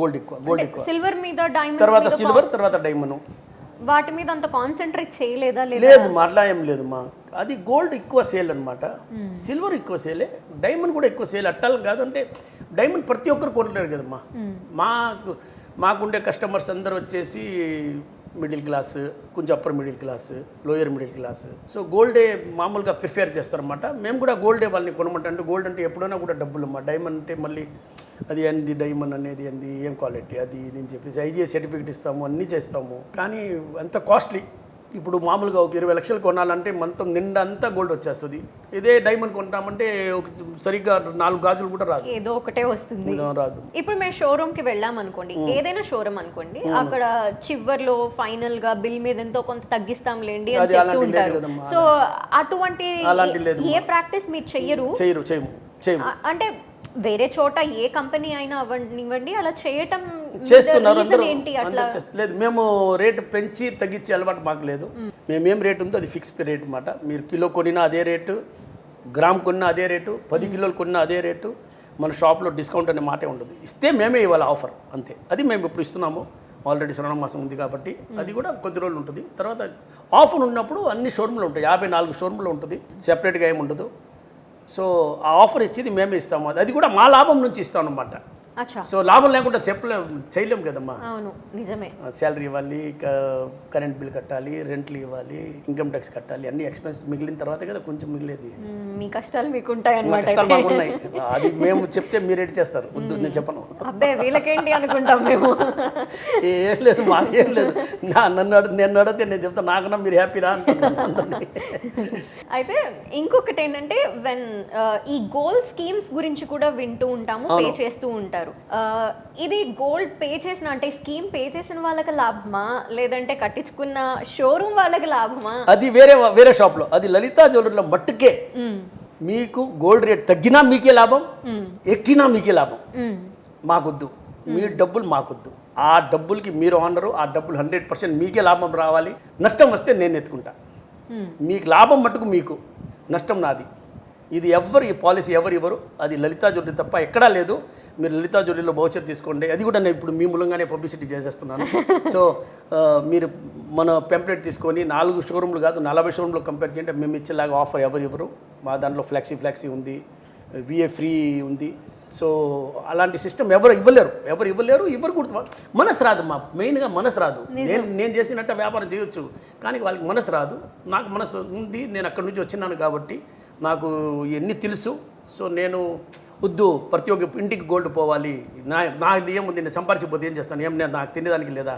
గోల్డ్ ఎక్కువ, సిల్వర్ మీద డైమండ్, తర్వాత సిల్వర్, తర్వాత డైమండ్. వాటి మీద అంత కాన్సన్ట్రేట్ చేయలేదా? లేదు అట్లా ఏం లేదు మా. అది గోల్డ్ ఎక్కువ సేల్ అనమాట, సిల్వర్ ఎక్కువ సేలే, డైమండ్ కూడా ఎక్కువ సేల్. అట్టాలని కాదు, అంటే డైమండ్ ప్రతి ఒక్కరు కొనలేరు కదమ్మా. మాకుండే కస్టమర్స్ అందరూ వచ్చేసి మిడిల్ క్లాస్, కొంచెం upper middle class, lower middle class. So గోల్డే మామూలుగా ప్రిఫేర్ చేస్తారన్నమాట. మేము కూడా గోల్డే వాళ్ళని కొనమంటే, అంటే గోల్డ్ అంటే ఎప్పుడైనా కూడా డబ్బులు అమ్మా. డైమండ్ అంటే మళ్ళీ అది ఏంది, డైమండ్ అనేది ఏం క్వాలిటీ, అది ఇది అని చెప్పేసి ఐజీఐ సర్టిఫికేట్ ఇస్తాము, అన్నీ చేస్తాము, కానీ అంత కాస్ట్లీ. ఇప్పుడు మామూలుగా ఒక 20 లక్షలు కొనాలంటే మొత్తం నిండా అంతా గోల్డ్ వచ్చేస్తుంది. ఇదే డైమండ్ కొంటామంటే ఒక సరిగ్గా 4 గాజులు కూడా రాదు, ఏదో ఒకటే వస్తుంది, రాదు. ఇప్పుడు మేము షోరూమ్ కి వెళ్ళాం అనుకోండి, ఏదైనా షోరూమ్ అనుకోండి, అక్కడ చివర్లో ఫైనల్ గా బిల్ మీద ఎంతో కొంత తగ్గిస్తాంలేండి అని చెప్తూ ఉంటారు. సో అటువంటి ఏ ప్రాక్టీస్ మీరు చేయము. అంటే వేరే చోట ఏ కంపెనీ అయినా అవ్వనివ్వండి, అలా చేయటం చేస్తున్నారు అందరూ. ఏంటి అట్లా? లేదు, మేము రేటు పెంచి తగ్గించే అలవాటు మాకు లేదు. మేమేం రేటు ఉందో అది ఫిక్స్ రేట్ అన్నమాట. మీరు కిలో కొనినా అదే రేటు, గ్రామ్ కొన్నా అదే రేటు, 10 కిలోలు కొన్నా అదే రేటు. మన షాప్లో డిస్కౌంట్ అనే మాటే ఉండదు. ఇస్తే మేమే ఇవ్వాలి ఆఫర్, అంతే. అది మేము ఇప్పుడు ఇస్తున్నాము. ఆల్రెడీ శ్రావణ మాసం ఉంది కాబట్టి అది కూడా కొద్ది రోజులు ఉంటుంది. తర్వాత ఆఫర్ ఉన్నప్పుడు అన్ని షోరూమ్లు ఉంటాయి, 54 షోరూమ్లు ఉంటుంది, సెపరేట్గా ఏమి ఉండదు. సో ఆ ఆఫర్ ఇచ్చేది మేమే ఇస్తాము. అది కూడా మా లాభం నుంచి ఇస్తాం అన్నమాట. సో లాభం లేకుండా చేయలేము కదమ్మా. అవును, నిజమే. శాలరీ ఇవ్వాలి, కరెంట్ బిల్ కట్టాలి, రెంట్లు ఇవ్వాలి, ఇన్కమ్ ట్యాక్స్ కట్టాలి, అన్ని ఎక్స్పెన్స్ మిగిలిన తర్వాత కదా కొంచెం మిగిలేది. మీ కష్టాలు మీకు ఉంటాయి మా కష్టాలు మాకు ఉన్నాయి. అది మేము చెప్తే మీరు ఎటు చేస్తారు? వద్దు, నేను చెప్పను. అబ్బే వీళ్ళకేంటి అనుకుంటాం మేము. ఏం లేదు, మాకేం లేదు. నేను అడిగితే నేను చెప్తాను, నాకన్నా మీరు హ్యాపీరా అంటున్నాను. అయితే ఇంకొకటి ఏంటంటే ఈ గోల్డ్ స్కీమ్స్ గురించి కూడా వింటూ ఉంటాము, పే చేస్తూ ఉంటారు. ఇది గోల్డ్ పే చేసిన అంటే స్కీమ్ పే చేసిన వాళ్ళకి లాభమా, లేదంటే కట్టించుకున్న షోరూమ్ వాళ్ళకి లాభమా? అది వేరే షాప్లో. అది లలితా జ్యువెలరీలో మట్టుకే మీకు గోల్డ్ రేట్ తగ్గినా మీకే లాభం, ఎక్కినా మీకే లాభం. మాకొద్దు, మీ డబ్బులు మాకొద్దు. ఆ డబ్బులకి మీరు ఆనరు, ఆ డబ్బులు 100% మీకే లాభం రావాలి. నష్టం వస్తే నేను ఎత్తుకుంటా. మీకు లాభం మట్టుకు మీకు, నష్టం నాది. ఇది ఈ పాలసీ ఇవ్వరు. అది లలితా జ్యువెలరీ తప్ప ఎక్కడా లేదు. మీరు లలితా జ్యువెలరీలో భవిష్యత్ తీసుకోండి. అది కూడా నేను ఇప్పుడు మీ మూలంగానే పబ్లిసిటీ చేసేస్తున్నాను. సో మీరు మన పెంప్లెట్ తీసుకొని 4 షోరూమ్లు కాదు 40 షోరూమ్లో కంపేర్ చేయండి. మేము ఇచ్చేలాగా ఆఫర్ ఇవ్వరు. మా దాంట్లో ఫ్లెక్సీ ఉంది, విఏ ఫ్రీ ఉంది. సో అలాంటి సిస్టమ్ ఎవరు ఇవ్వలేరు. ఇవ్వరు కూడా. మనసు రాదు, మెయిన్గా మనసు రాదు. నేను చేసినట్టు వ్యాపారం చేయొచ్చు, కానీ వాళ్ళకి మనసు రాదు. నాకు మనసు ఉంది, నేను అక్కడి నుంచి వచ్చినాను కాబట్టి నాకు ఇవన్నీ తెలుసు. సో నేను వద్దు, ప్రతి ఒక్క ఇంటికి గోల్డ్ పోవాలి, నాది ఏముంది, నేను సంపాదించిపోతే ఏం చేస్తాను, నాకు తినేదానికి లేదా,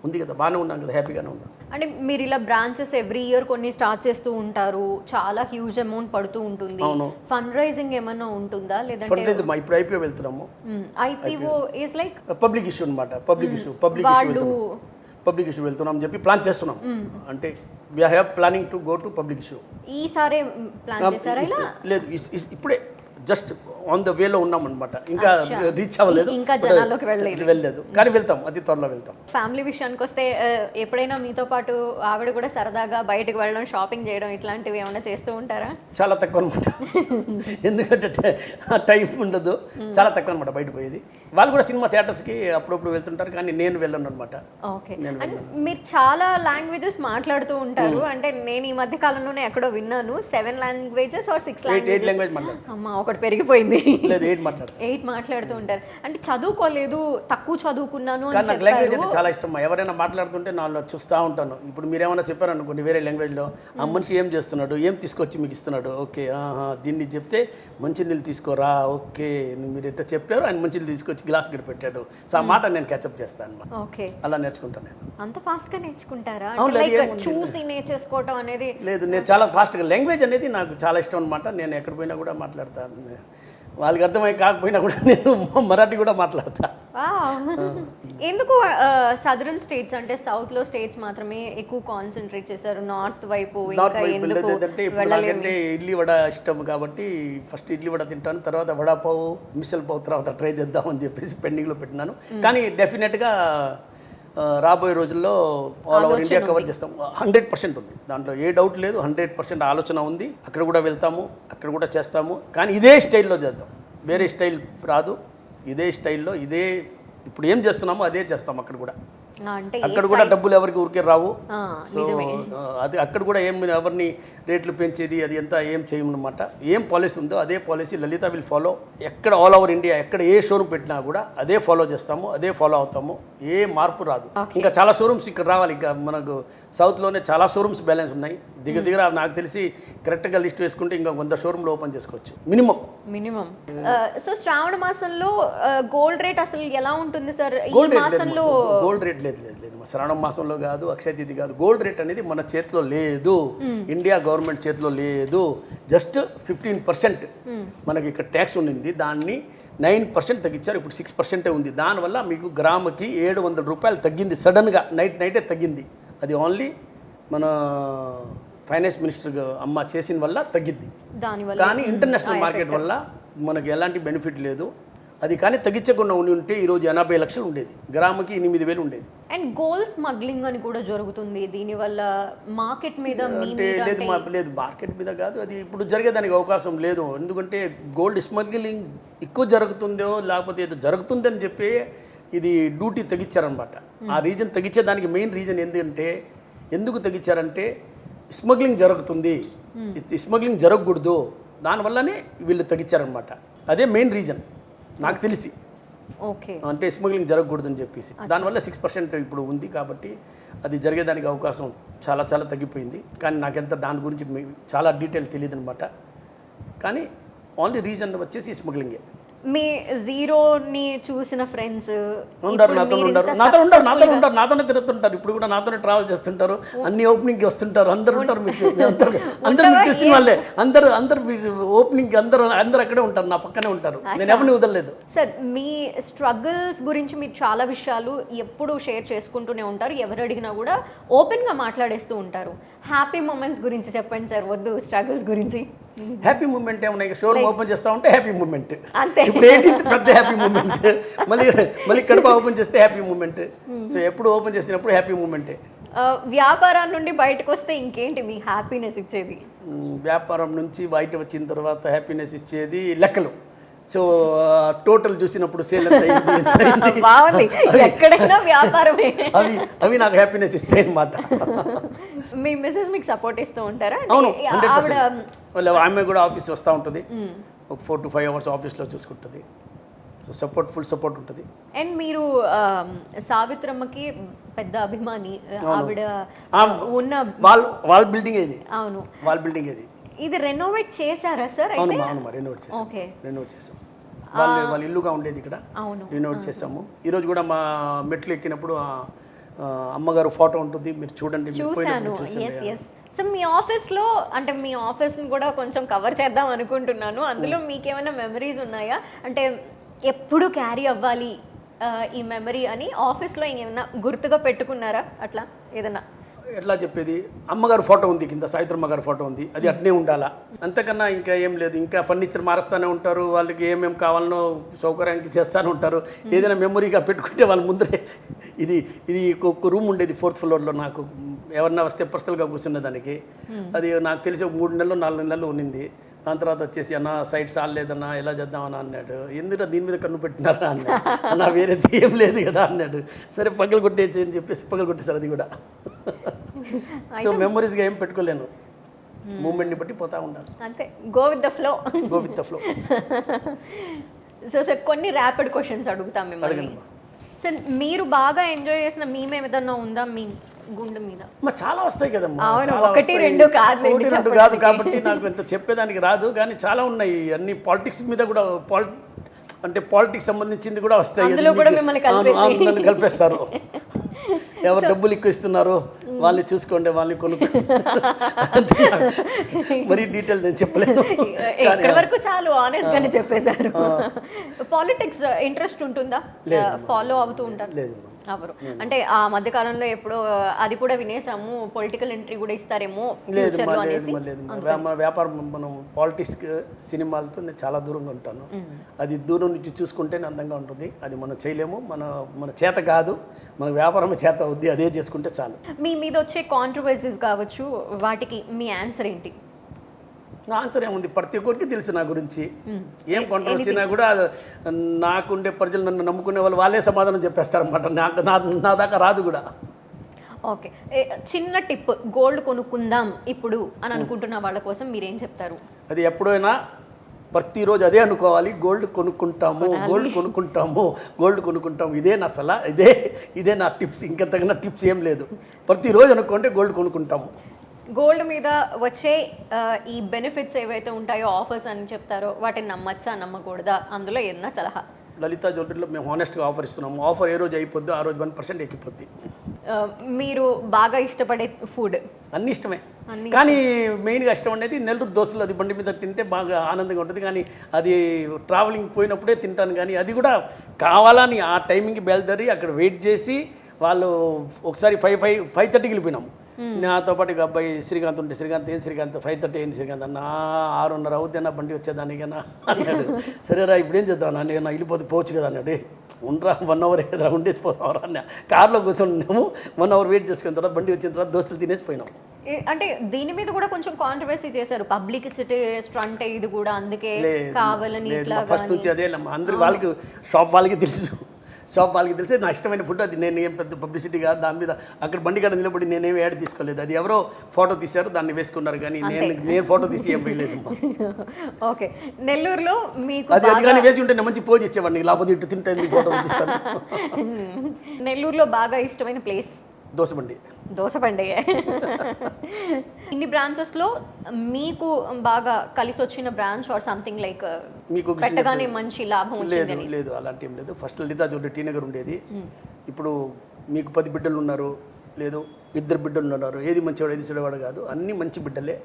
ఉంది కదా, బాగానే ఉన్నాను కదా, హ్యాపీగానే ఉన్నాను. అంటే మీరు ఇలా బ్రాంచెస్ ఎవ్రీ ఇయర్ కొన్ని స్టార్ట్ చేస్తూ ఉంటారు, చాలా హ్యూజ్ అమౌంట్ పడుతూ ఉంటుంది. ఫండ్ రైజింగ్ ఏమైనా ఉంటుందా? లేదంటే ఇప్పుడు ఐపీఓ వెళ్తున్నాము. IPO is like public issue అన్నమాట. పబ్లిక్ ఇష్యూ వెళ్తున్నాం చెప్పి ప్లాన్ చేస్తున్నాం. అంటే we have planning to go to public issue. ఈసారి ప్లాన్ చేశారా? లేదు, ఇప్పుడే జస్ట్ ఆన్ ద వేలో ఉన్నాం అనమాట. ఇంకా రీచ్ అవ్వలేదు, ఇంకా జనాల్లోకి వెళ్ళలేదు, కానీ వెళ్తాం, అతి త్వరలో వెళ్తాం. ఫ్యామిలీ విషయానికి వస్తే ఎప్పుడైనా మీతో పాటు ఆవిడ కూడా సరదాగా బయటకు వెళ్ళడం, షాపింగ్ చేయడం ఇట్లాంటివి ఏమైనా చేస్తూ ఉంటారా? చాలా తక్కువ అనమాట. ఎందుకంటే టైం ఉండదు, చాలా తక్కువ అనమాట బయట పోయేది. వాళ్ళు కూడా సినిమా థియేటర్స్కి అప్పుడప్పుడు వెళ్తుంటారు, కానీ నేను వెళ్ళను అనమాట. ఓకే. మీరు చాలా లాంగ్వేజెస్ మాట్లాడుతూ ఉంటారు. అంటే నేను ఈ మధ్య కాలంలోనే ఎక్కడో విన్నాను 7 లాంగ్వేజెస్ ఆర్ 6 లాంగ్వేజెస్. అమ్మా, ఒకటి పెరిగిపోయింది. 8 మాట్లాడుతూ ఉంటారు. అంటే చదువుకోలేదు, తక్కువ చదువుకున్నాను అని నాకు లాంగ్వేజ్ అంటే చాలా ఇష్టం. ఎవరైనా మాట్లాడుతుంటే నాలో చూస్తూ ఉంటాను. ఇప్పుడు మీరేమైనా చెప్పారనుకోండి వేరే లాంగ్వేజ్లో, ఆ మనిషి ఏం చేస్తున్నాడు, ఏం తీసుకొచ్చి మీకు ఇస్తున్నాడు, ఓకే దీన్ని చెప్తే మంచినీళ్ళు తీసుకోరా, ఓకే మీరు ఎట్లా చెప్పారు, ఆయన మంచినీళ్ళు తీసుకొచ్చి గ్లాస్ గడి పెట్టాడు. సో ఆ మాట నేను క్యాచప్ చేస్తాను అనమాట. ఓకే, అలా నేర్చుకుంటాను నేను. అంత ఫాస్ట్గా నేర్చుకుంటారా? చూసి నేర్చేసుకోవటం అనేది లేదు, నేను చాలా ఫాస్ట్గా. లాంగ్వేజ్ అనేది నాకు చాలా ఇష్టం అనమాట. నేను ఎక్కడ పోయినా కూడా మాట్లాడతాను. వాళ్ళకి అర్థమై కాకపోయినా కూడా నేను మరాఠీ కూడా మాట్లాడతా. ఎందుకు సదరన్ స్టేట్స్ అంటే సౌత్లో స్టేట్స్ మాత్రమే ఎక్కువ కాన్సన్ట్రేట్ చేశారు, నార్త్ వైపు వెళ్ళదంటే ఇప్పుడు నాకంటే ఇడ్లీ వడ ఇష్టం కాబట్టి ఫస్ట్ ఇడ్లీ వడ తింటాను, తర్వాత వడాపావు, మిసల్ పావు తర్వాత ట్రై చేద్దామని చెప్పేసి పెండింగ్లో పెట్టినాను. కానీ డెఫినెట్గా రాబోయే రోజుల్లో ఆల్ ఓవర్ ఇండియా కవర్ చేస్తాం. 100% ఉంది, దాంట్లో ఏ డౌట్ లేదు. 100% ఆలోచన ఉంది. అక్కడ కూడా వెళ్తాము, అక్కడ కూడా చేస్తాము, కానీ ఇదే స్టైల్లో చేద్దాం. వేరే స్టైల్ రాదు, ఇదే స్టైల్లో ఇప్పుడు ఏం చేస్తున్నామో అదే చేస్తాం. అక్కడ కూడా డబ్బులు ఎవరికి ఊరికే రావు. సో అది అక్కడ కూడా ఎవరిని రేట్లు పెంచేది అది ఎంత ఏం చేయమన్నమాట. ఏం పాలసీ ఉందో అదే పాలసీ లలిత విల్ ఫాలో. ఎక్కడ ఆల్ ఓవర్ ఇండియా ఎక్కడ ఏ షోరూమ్ పెట్టినా కూడా అదే ఫాలో చేస్తాము, అదే ఫాలో అవుతాము. ఏ మార్పు రాదు. ఇంకా చాలా షోరూమ్స్ ఇక్కడ రావాలి. ఇంకా మనకు సౌత్లోనే చాలా షోరూమ్స్ బ్యాలెన్స్ ఉన్నాయి. దగ్గర నాకు తెలిసి కరెక్ట్గా లిస్ట్ వేసుకుంటే ఇంకా 100 షోరూమ్లు ఓపెన్ చేసుకోవచ్చు మినిమం. సో శ్రావణ మాసంలో గోల్డ్ రేట్ అసలు ఎలా ఉంటుంది సార్? గోల్డ్ రేట్ లేదు లేదు లేదు మా శ్రావణ మాసంలో కాదు, అక్షయ తిథి కాదు, గోల్డ్ రేట్ అనేది మన చేతిలో లేదు, ఇండియా గవర్నమెంట్ చేతిలో లేదు. జస్ట్ 15% మనకి ఇక్కడ ట్యాక్స్ ఉండింది, దాన్ని 9% తగ్గించారు, ఇప్పుడు 6% ఉంది. దానివల్ల మీకు గ్రాముకి 700 రూపాయలు తగ్గింది, సడన్గా నైటే తగ్గింది. అది ఓన్లీ మన ఫైనాన్స్ మినిస్టర్ అమ్మ చేసిన వల్ల తగ్గింది. దానివల్ల కానీ ఇంటర్నేషనల్ మార్కెట్ వల్ల మనకు ఎలాంటి బెనిఫిట్ లేదు. అది కానీ తగ్గించకుండా ఉంటే ఈరోజు 80 లక్షలు ఉండేది, గ్రాముకి 8,000 ఉండేది. అండ్ గోల్డ్ స్మగ్లింగ్ అని కూడా జరుగుతుంది, దీనివల్ల మార్కెట్ మీద అంటే లేదు మార్కెట్ మీద కాదు, అది ఇప్పుడు జరిగేదానికి అవకాశం లేదు. ఎందుకంటే గోల్డ్ స్మగ్లింగ్ ఎక్కువ జరుగుతుందో లేకపోతే ఏదో జరుగుతుందని చెప్పి ఇది డ్యూటీ తగ్గించారనమాట. ఆ రీజన్ తగ్గించేదానికి మెయిన్ రీజన్ ఏంటంటే, ఎందుకు తగ్గించారంటే స్మగ్లింగ్ జరుగుతుంది, స్మగ్లింగ్ జరగకూడదు, దానివల్లనే వీళ్ళు తగ్గించారనమాట. అదే మెయిన్ రీజన్ నాకు తెలిసి. ఓకే, అంటే స్మగ్లింగ్ జరగకూడదు అని చెప్పేసి దానివల్ల 6% ఇప్పుడు ఉంది. కాబట్టి అది జరిగేదానికి అవకాశం చాలా చాలా తగ్గిపోయింది. కానీ నాకెంత దాని గురించి చాలా డీటెయిల్ తెలియదు అనమాట. కానీ ఓన్లీ రీజన్ వచ్చేసి స్మగ్లింగే. మీ జీరోని చూసిన ఫ్రెండ్స్ నాతోనే తిరుగుతుంటారు, ఇప్పుడు కూడా నాతోనే ట్రావెల్ చేస్తుంటారు, అన్ని ఓపెనింగ్కి వస్తుంటారు, అందరు ఉంటారు. అందరు మీకు తెలిసిన వాళ్ళే, అందరు ఓపెనింగ్కి అందరూ అక్కడే ఉంటారు, నా పక్కనే ఉంటారు, నేను ఎవరిని వదలలేదు. సార్, మీ స్ట్రగుల్స్ గురించి మీరు చాలా విషయాలు ఎప్పుడు షేర్ చేసుకుంటూనే ఉంటారు, ఎవరు అడిగినా కూడా ఓపెన్గా మాట్లాడేస్తూ ఉంటారు. హ్యాపీ మూమెంట్స్ గురించి చెప్పండి సార్, వద్దు స్ట్రగుల్స్ గురించి. హ్యాపీ మూమెంట్ ఏమన్నా షోరూమ్ ఓపెన్ చేస్తా ఉంటే హ్యాపీ మూమెంట్, అంతే. ఇప్పుడు 18th పెద్ద హ్యాపీ మూమెంట్, మళ్ళీ కడప ఓపెన్ చేస్తే హ్యాపీ మూమెంట్. సో ఎప్పుడు ఓపెన్ చేసినప్పుడు హ్యాపీ మూమెంటే. వ్యాపారం నుండి బయటకు వస్తే ఇంకేంటి మీ హ్యాపీనెస్ ఇచ్చేది? వ్యాపారం నుంచి బయట వచ్చిన తర్వాత హ్యాపీనెస్ ఇచ్చేది లెక్కలు. సో టోటల్ చూసినప్పుడు సేల్ ఎక్కడైనా వ్యాపారమే, అవి నాకు హ్యాపీనెస్ ఇస్తాయి అన్నమాట. మీ మిస్సెస్ మీకు సపోర్ట్ ఇస్తూ ఉంటారా? అవును, ఆమె కూడా ఆఫీస్ వస్తూ ఉంటుంది, ఒక 4 to 5 hours ఆఫీస్లో చూసుకుంటుంది. సో ఫుల్ సపోర్ట్ ఉంటుంది. అండ్ మీరు సావిత్రమ్మకి పెద్ద అభిమాని, ఆవిడ ఉన్న వాల్ బిల్డింగ్ ఇది. అవును, వాల్ బిల్డింగ్ ఇది రెనోవేట్ చేశారా సార్? అవును, రెనోవేట్ చేసాం. వాళ్ళ ఇల్లుగా ఉండేది ఇక్కడ, రెనోవేట్ చేసాము. ఈరోజు కూడా మా మెట్లు ఎక్కినప్పుడు అమ్మగారు ఫోటో ఉంటుంది, మీరు చూడండి. సో మీ ఆఫీస్లో, అంటే మీ ఆఫీస్ని కూడా కొంచెం కవర్ చేద్దాం అనుకుంటున్నాను. అందులో మీకేమైనా మెమరీస్ ఉన్నాయా? అంటే ఎప్పుడు క్యారీ అవ్వాలి ఈ మెమరీ అని ఆఫీస్లో ఏమైనా గుర్తుగా పెట్టుకున్నారా? అట్లా ఏదన్నా ఎట్లా చెప్పేది, అమ్మగారు ఫోటో ఉంది కింద, సాయిత్రమ్మ గారి ఫోటో ఉంది, అది అట్నే ఉండాలా, అంతకన్నా ఇంకా ఏం లేదు. ఇంకా ఫర్నిచర్ మారుస్తూనే ఉంటారు, వాళ్ళకి ఏమేమి కావాలనో సౌకర్యానికి చేస్తూనే ఉంటారు. ఏదైనా మెమొరీగా పెట్టుకుంటే వాళ్ళ ముందరే ఇది ఒక రూమ్ ఉండేది 4th floorలో, నాకు ఎవరన్నా వస్తే పర్సనల్గా కూర్చున్న దానికి. అది నాకు తెలిసి 3 నెలలు 4 నెలలు ఉన్నింది. దాని తర్వాత వచ్చేసి అన్న సైట్ సాలేదన్నా, ఎలా చేద్దామన్నా అన్నాడు. ఎందుకు దీని మీద కన్ను పెట్టినారా అన్నాడు. అన్న వేరేది ఏం లేదు కదా అన్నాడు. సరే పగలు కొట్టేసి అని చెప్పేసి పగలు కొట్టేసారు అది కూడా. సో మెమరీస్గా ఏం పెట్టుకోలేను, మూమెంట్ని బట్టి పోతా ఉండాలి, అంతే. Go with the flow. So sir, కొన్ని ర్యాపిడ్ క్వశ్చన్స్ అడుగుతాం మిమ్మల్ని. సార్, మీరు బాగా ఎంజాయ్ చేసిన మీమే ఏదన్నా ఉందా మీ గుండె మీద? చాలా వస్తాయి కదమ్మా, 1 2 కాదు కాబట్టి నాకు ఇంత చెప్పేదానికి రాదు. కానీ చాలా ఉన్నాయి, అన్ని పాలిటిక్స్ మీద కూడా, అంటే పాలిటిక్స్ సంబంధించింది కూడా వస్తాయి. నన్ను కలిపేస్తారు, ఎవరు డబ్బులు ఎక్కువ ఇస్తున్నారో వాళ్ళని చూసుకోండి, వాళ్ళని కొనుక్కో. మరీ డీటెయిల్ నేను చెప్పలేను, వరకు చాలు ఆనెస్ట్ గానే చెప్పేశారు. పాలిటిక్స్ ఇంట్రెస్ట్ ఉంటుందా? ఫాలో అవుతూ ఉంటారు? లేదు అవరు. అంటే ఆ మధ్య కాలంలో ఎప్పుడో అది కూడా వినేసాము, పొలిటికల్ ఎంట్రీ కూడా ఇస్తారేమో. లేదు, వ్యాపారం, మనం పాలిటిక్స్ సినిమాలతో నేను చాలా దూరంగా ఉంటాను. అది దూరం నుంచి చూసుకుంటేనే అందంగా ఉంటుంది. అది మనం చేయలేము, మన చేత కాదు, మన వ్యాపారం చేత అవుద్ది, అదే చేసుకుంటే చాలు. మీ మీద వచ్చే కాంట్రవర్సీస్ కావచ్చు, వాటికి మీ ఆన్సర్ ఏంటి? నా ఆన్సర్ ఏముంది, ప్రతి ఒక్కరికి తెలుసు నా గురించి. ఏం కాంట్రవర్సీ వచ్చినా కూడా నాకుండే ప్రజలు, నన్ను నమ్ముకునే వాళ్ళే సమాధానం చెప్పేస్తారనమాట. నా దాకా రాదు కూడా. ఓకే, చిన్న టిప్, గోల్డ్ కొనుక్కుందాం ఇప్పుడు అని అనుకుంటున్న వాళ్ళ కోసం మీరేం చెప్తారు? అది ఎప్పుడైనా ప్రతిరోజు అదే అనుకోవాలి, గోల్డ్ కొనుక్కుంటాము. ఇదే నా సలహా, ఇదే నా టిప్స్. ఇంకా తగిన టిప్స్ ఏం లేదు. ప్రతిరోజు అనుకోండి గోల్డ్ కొనుక్కుంటాము. గోల్డ్ మీద వచ్చే ఈ బెనిఫిట్స్ ఏవైతే ఉంటాయో, ఆఫర్స్ అని చెప్తారో, వాటిని నమ్మచ్చా నమ్మకూడదా, అందులో ఏదన్నా సలహా? లలితా జ్యువెలరీలో మేము హానెస్ట్గా ఆఫర్ ఇస్తున్నాము. ఆఫర్ ఏ రోజు అయిపోద్దో ఆ రోజు 1% ఎక్కిపోద్ది. మీరు బాగా ఇష్టపడే ఫుడ్? అన్నీ ఇష్టమే, కానీ మెయిన్గా ఇష్టం అనేది నెల్లూరు దోశలు. అది బండి మీద తింటే బాగా ఆనందంగా ఉంటుంది, కానీ అది ట్రావెలింగ్ పోయినప్పుడే తింటాను. కానీ అది కూడా కావాలని ఆ టైమింగ్కి బయలుదేరి అక్కడ వెయిట్ చేసి వాళ్ళు ఒకసారి 5:30కి వెళ్ళిపోయినాము. నాతో పాటు ఇక అబ్బాయి శ్రీకాంత్ ఉంటే, శ్రీకాంత్ ఏం శ్రీకాంత్ 5:30 అయింది శ్రీకాంత్ అన్న, 6:30 అవుతుందన్న బండి వచ్చేదానికన్నా అన్నాడు. సరేరా ఇప్పుడు ఏం చేద్దాం అన్న, నేను వెళ్ళిపోవచ్చు కదా అన్నాడు. ఉండరా 1 అవర్ కదా ఉండేసి పోతావరా అన్న. కార్లో కూర్చొని 1 అవర్ వెయిట్ చేసుకున్న తర్వాత బండి వచ్చిన తర్వాత దోశలు తినేసి పోయినాం. అంటే దీని మీద కూడా కొంచెం కాంట్రవర్సీ చేశారు, పబ్లిసిటీ స్టంట్ ఇది కూడా, అందుకే కావాలని ఫస్ట్ నుంచి అదే అందరి వాళ్ళకి షాప్ వాళ్ళకి తెలిసి నా ఇష్టమైన ఫుడ్ అది. నేను ఏం పెద్ద పబ్లిసిటీ కాదు దాని మీద. అక్కడ బండి కాడ నిలబడి నేనేం యాడ్ తీసుకోలేదు, అది ఎవరో ఫోటో తీశారు దాన్ని వేసుకున్నారు, కానీ నేను ఫోటో తీసి ఏం వేయలేదు. ఓకే, నెల్లూరులో మీకు అది కానీ వేసి ఉంటే నేను మంచి పోజ్ ఇచ్చేవాడిని, లేకపోతే ఇటు తింటే ఫోటో తీస్తాను. నెల్లూరులో బాగా ఇష్టమైన ప్లేస్? దోసబండి. ఇన్ని బ్రాంచెస్లో మీకు బాగా కలిసి వచ్చిన బ్రాంచ్ ఆర్ సంథింగ్ లైక్ మీకు పెట్టగానే మంచి లాభం వచ్చింది? లేదు, అలాంటి ఏం లేదు. First Lalitha jewellery T Nagar ఉండేది. ఇప్పుడు మీకు 10 బిడ్డలు ఉన్నారు, లేదు 2 బిడ్డలు ఉన్నారు. ఏది మంచివాడు ఏది చెడవాడు కాదు, అన్నీ మంచి బిడ్డలే.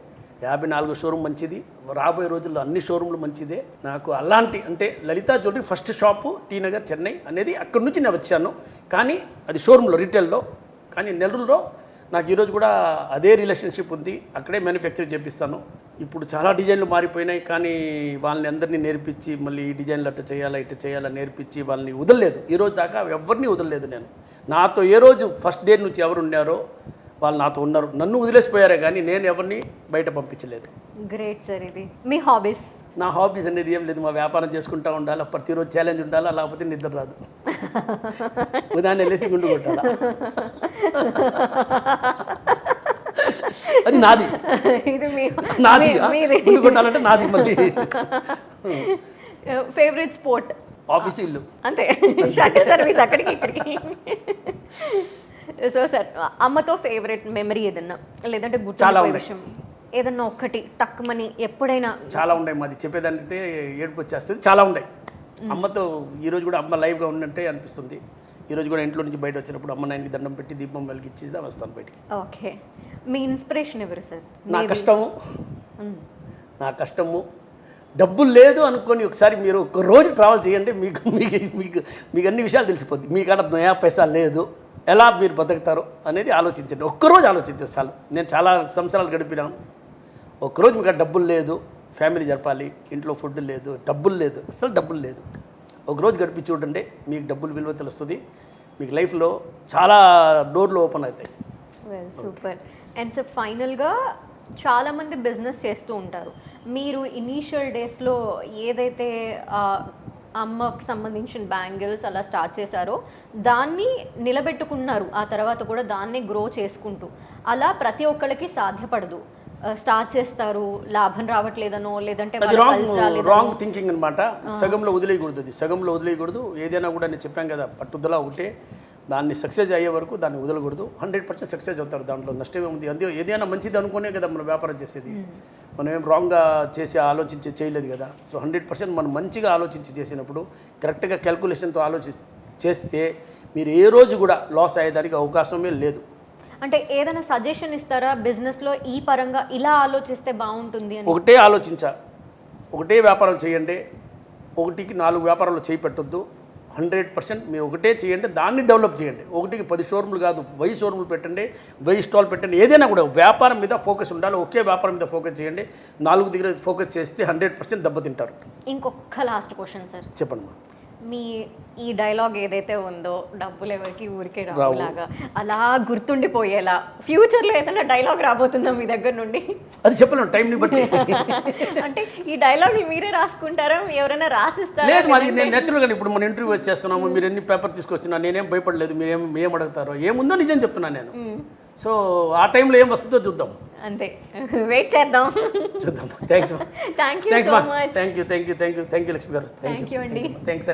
54 షోరూమ్ మంచిది, రాబోయే రోజుల్లో అన్ని షోరూమ్లు మంచిదే. నాకు అలాంటి అంటే Lalitha jewellery first shop T Nagar Chennai అనేది, అక్కడి నుంచి నేను వచ్చాను. కానీ అది షోరూంలో రీటైల్లో. కానీ నెల్లూరులో నాకు ఈరోజు కూడా అదే రిలేషన్షిప్ ఉంది, అక్కడే మ్యానుఫ్యాక్చర్ చేపిస్తాను. ఇప్పుడు చాలా డిజైన్లు మారిపోయినాయి, కానీ వాళ్ళని అందరినీ నేర్పించి మళ్ళీ ఈ డిజైన్లు అట్లా చేయాలా ఇట్లా చేయాలా నేర్పించి వాళ్ళని వదలలేదు. ఈరోజు దాకా ఎవరిని వదలలేదు నేను. నాతో ఏ రోజు ఫస్ట్ డే నుంచి ఎవరు ఉన్నారో వాళ్ళు నాతో ఉన్నారు, నన్ను వదిలేసిపోయారే కానీ నేను ఎవరిని బయట పంపించలేదు. Great sir. ఇది మీ హాబీస్? నా హాబీస్ అనేది ఏం లేదు, మా వ్యాపారం చేసుకుంటూ ఉండాలి, ప్రతిరోజు ఛాలెంజ్ ఉండాలా, లేకపోతే నిద్ర రాదు. ఉదాహరణ వెళ్ళేసి గుండు కొట్టాలా, అది నాది. గుండు కొట్టాలంటే నాది. మళ్ళీ ఫేవరెట్ స్పోర్ట్? ఆఫీస్, ఇల్లు, అంతే. సర్వీస్ అక్కడికి ఇక్కడికి. సో సార్, అమ్మతో ఫేవరెట్ మెమరీ ఏదన్నా, లేదంటే గుర్తుండిపోయే విషయం ఏదన్నా ఒక్కటి టక్కుమని ఎప్పుడైనా? చాలా ఉన్నాయి, మాది చెప్పేదానికైతే ఏడుపు వచ్చేస్తుంది. చాలా ఉన్నాయి. అమ్మతో ఈరోజు కూడా అమ్మ లైవ్గా ఉన్నట్టే అనిపిస్తుంది. ఈరోజు కూడా ఇంట్లో నుంచి బయట వచ్చినప్పుడు అమ్మ నాయనకి దండం పెట్టి దీపం వెలిగించి వస్తాను బయటికి. ఓకే, మీ ఇన్స్పిరేషన్ ఎవరు సార్? నా కష్టము డబ్బులు లేదు అనుకొని ఒకసారి మీరు ఒక రోజు ట్రావెల్ చేయండి, మీకు మీకు మీకు అన్ని విషయాలు తెలిసిపోద్ది. మీ కాడ నయా పైసా లేదు, ఎలా మీరు బతుకుతారో అనేది ఆలోచించండి. ఒక్కరోజు ఆలోచించండి చాలు. నేను చాలా సంవత్సరాలు గడిపినాను. ఒక్కరోజు మీకు డబ్బులు లేదు, ఫ్యామిలీ జరపాలి, ఇంట్లో ఫుడ్ లేదు, డబ్బులు లేదు, అసలు డబ్బులు లేదు, ఒకరోజు గడిపి చూడండి, మీకు డబ్బులు విలువ తెలుస్తుంది. మీకు లైఫ్లో చాలా డోర్లు ఓపెన్ అవుతాయి. Well, super. అండ్ సార్, ఫైనల్గా చాలామంది బిజినెస్ చేస్తూ ఉంటారు. మీరు ఇనీషియల్ డేస్లో ఏదైతే అమ్మకు సంబంధించిన బ్యాంగిల్స్ అలా స్టార్ట్ చేశారో దాన్ని నిలబెట్టుకున్నారు, ఆ తర్వాత కూడా దాన్ని గ్రో చేసుకుంటూ. అలా ప్రతి ఒక్కరికి సాధ్యపడదు. స్టార్ట్ చేస్తారు, లాభం రావట్లేదనో, లేదంటే రాంగ్ థింకింగ్ అనమాట. సగంలో వదిలేయకూడదు. ఏదైనా కూడా నేను చెప్పాను కదా, పట్టుదల ఒకటే, దాన్ని సక్సెస్ అయ్యే వరకు దాన్ని వదలకూడదు. 100% సక్సెస్ అవుతారు, దాంట్లో నష్టమే ఉంది. అందుకే ఏదైనా మంచిది అనుకునే కదా మనం వ్యాపారం చేసేది. మనం ఏం రాంగ్గా ఆలోచించి చేయలేదు కదా. సో 100% మనం మంచిగా ఆలోచించి చేసినప్పుడు, కరెక్ట్గా క్యాల్కులేషన్తో చేస్తే మీరు ఏ రోజు కూడా లాస్ అయ్యేదానికి అవకాశమే లేదు. అంటే ఏదైనా సజెషన్ ఇస్తారా బిజినెస్లో, ఈ పరంగా ఇలా ఆలోచిస్తే బాగుంటుంది అని? ఒకటే వ్యాపారం చేయండి, 1కి 4 వ్యాపారాలు చేయి పెట్టొద్దు. 100% మీరు ఒకటే చేయండి, దాన్ని డెవలప్ చేయండి. 1కి 10 షోరూమ్లు కాదు, 1000 షోరూమ్లు పెట్టండి, 1000 స్టాల్ పెట్టండి. ఏదైనా కూడా వ్యాపారం మీద ఫోకస్ ఉండాలి. ఒకే వ్యాపారం మీద ఫోకస్ చేయండి. 4 దగ్గర ఫోకస్ చేస్తే 100% దెబ్బతింటారు. ఇంకొక లాస్ట్ క్వశ్చన్ సార్, చెప్పండి. మీ ఈ డైలాగ్ ఏదైతే ఉందో, డబ్బులు ఎవరికి ఊరికే రావులాగా, అలా గుర్తుండిపోయేలా ఫ్యూచర్లో ఏదైనా డైలాగ్ రాబోతుందా మీ దగ్గర నుండి? అది చెప్పలేను, టైంని బట్టి. అంటే ఈ డైలాగ్ మీరే రాసుకుంటారా, ఎవరైనా రాసిస్తారా? లేదు, మరి నేను నేచురల్గా ఇప్పుడు మన ఇంటర్వ్యూ వచ్చేస్తున్నాము, మీరు ఎన్ని పేపర్ తీసుకొచ్చినా నేనేం భయపడలేదు. మీరు ఏం అడుగుతారో, ఏముందో నిజం చెప్తున్నాను నేను. సో ఆ టైంలో ఏం వస్తుందో చూద్దాం, అంతే. వెయిట్ చేద్దాం, చూద్దాం. Thanks thank you so much. Thank you Lakshmi గారు. థ్యాంక్ యూ అండి. థ్యాంక్స్.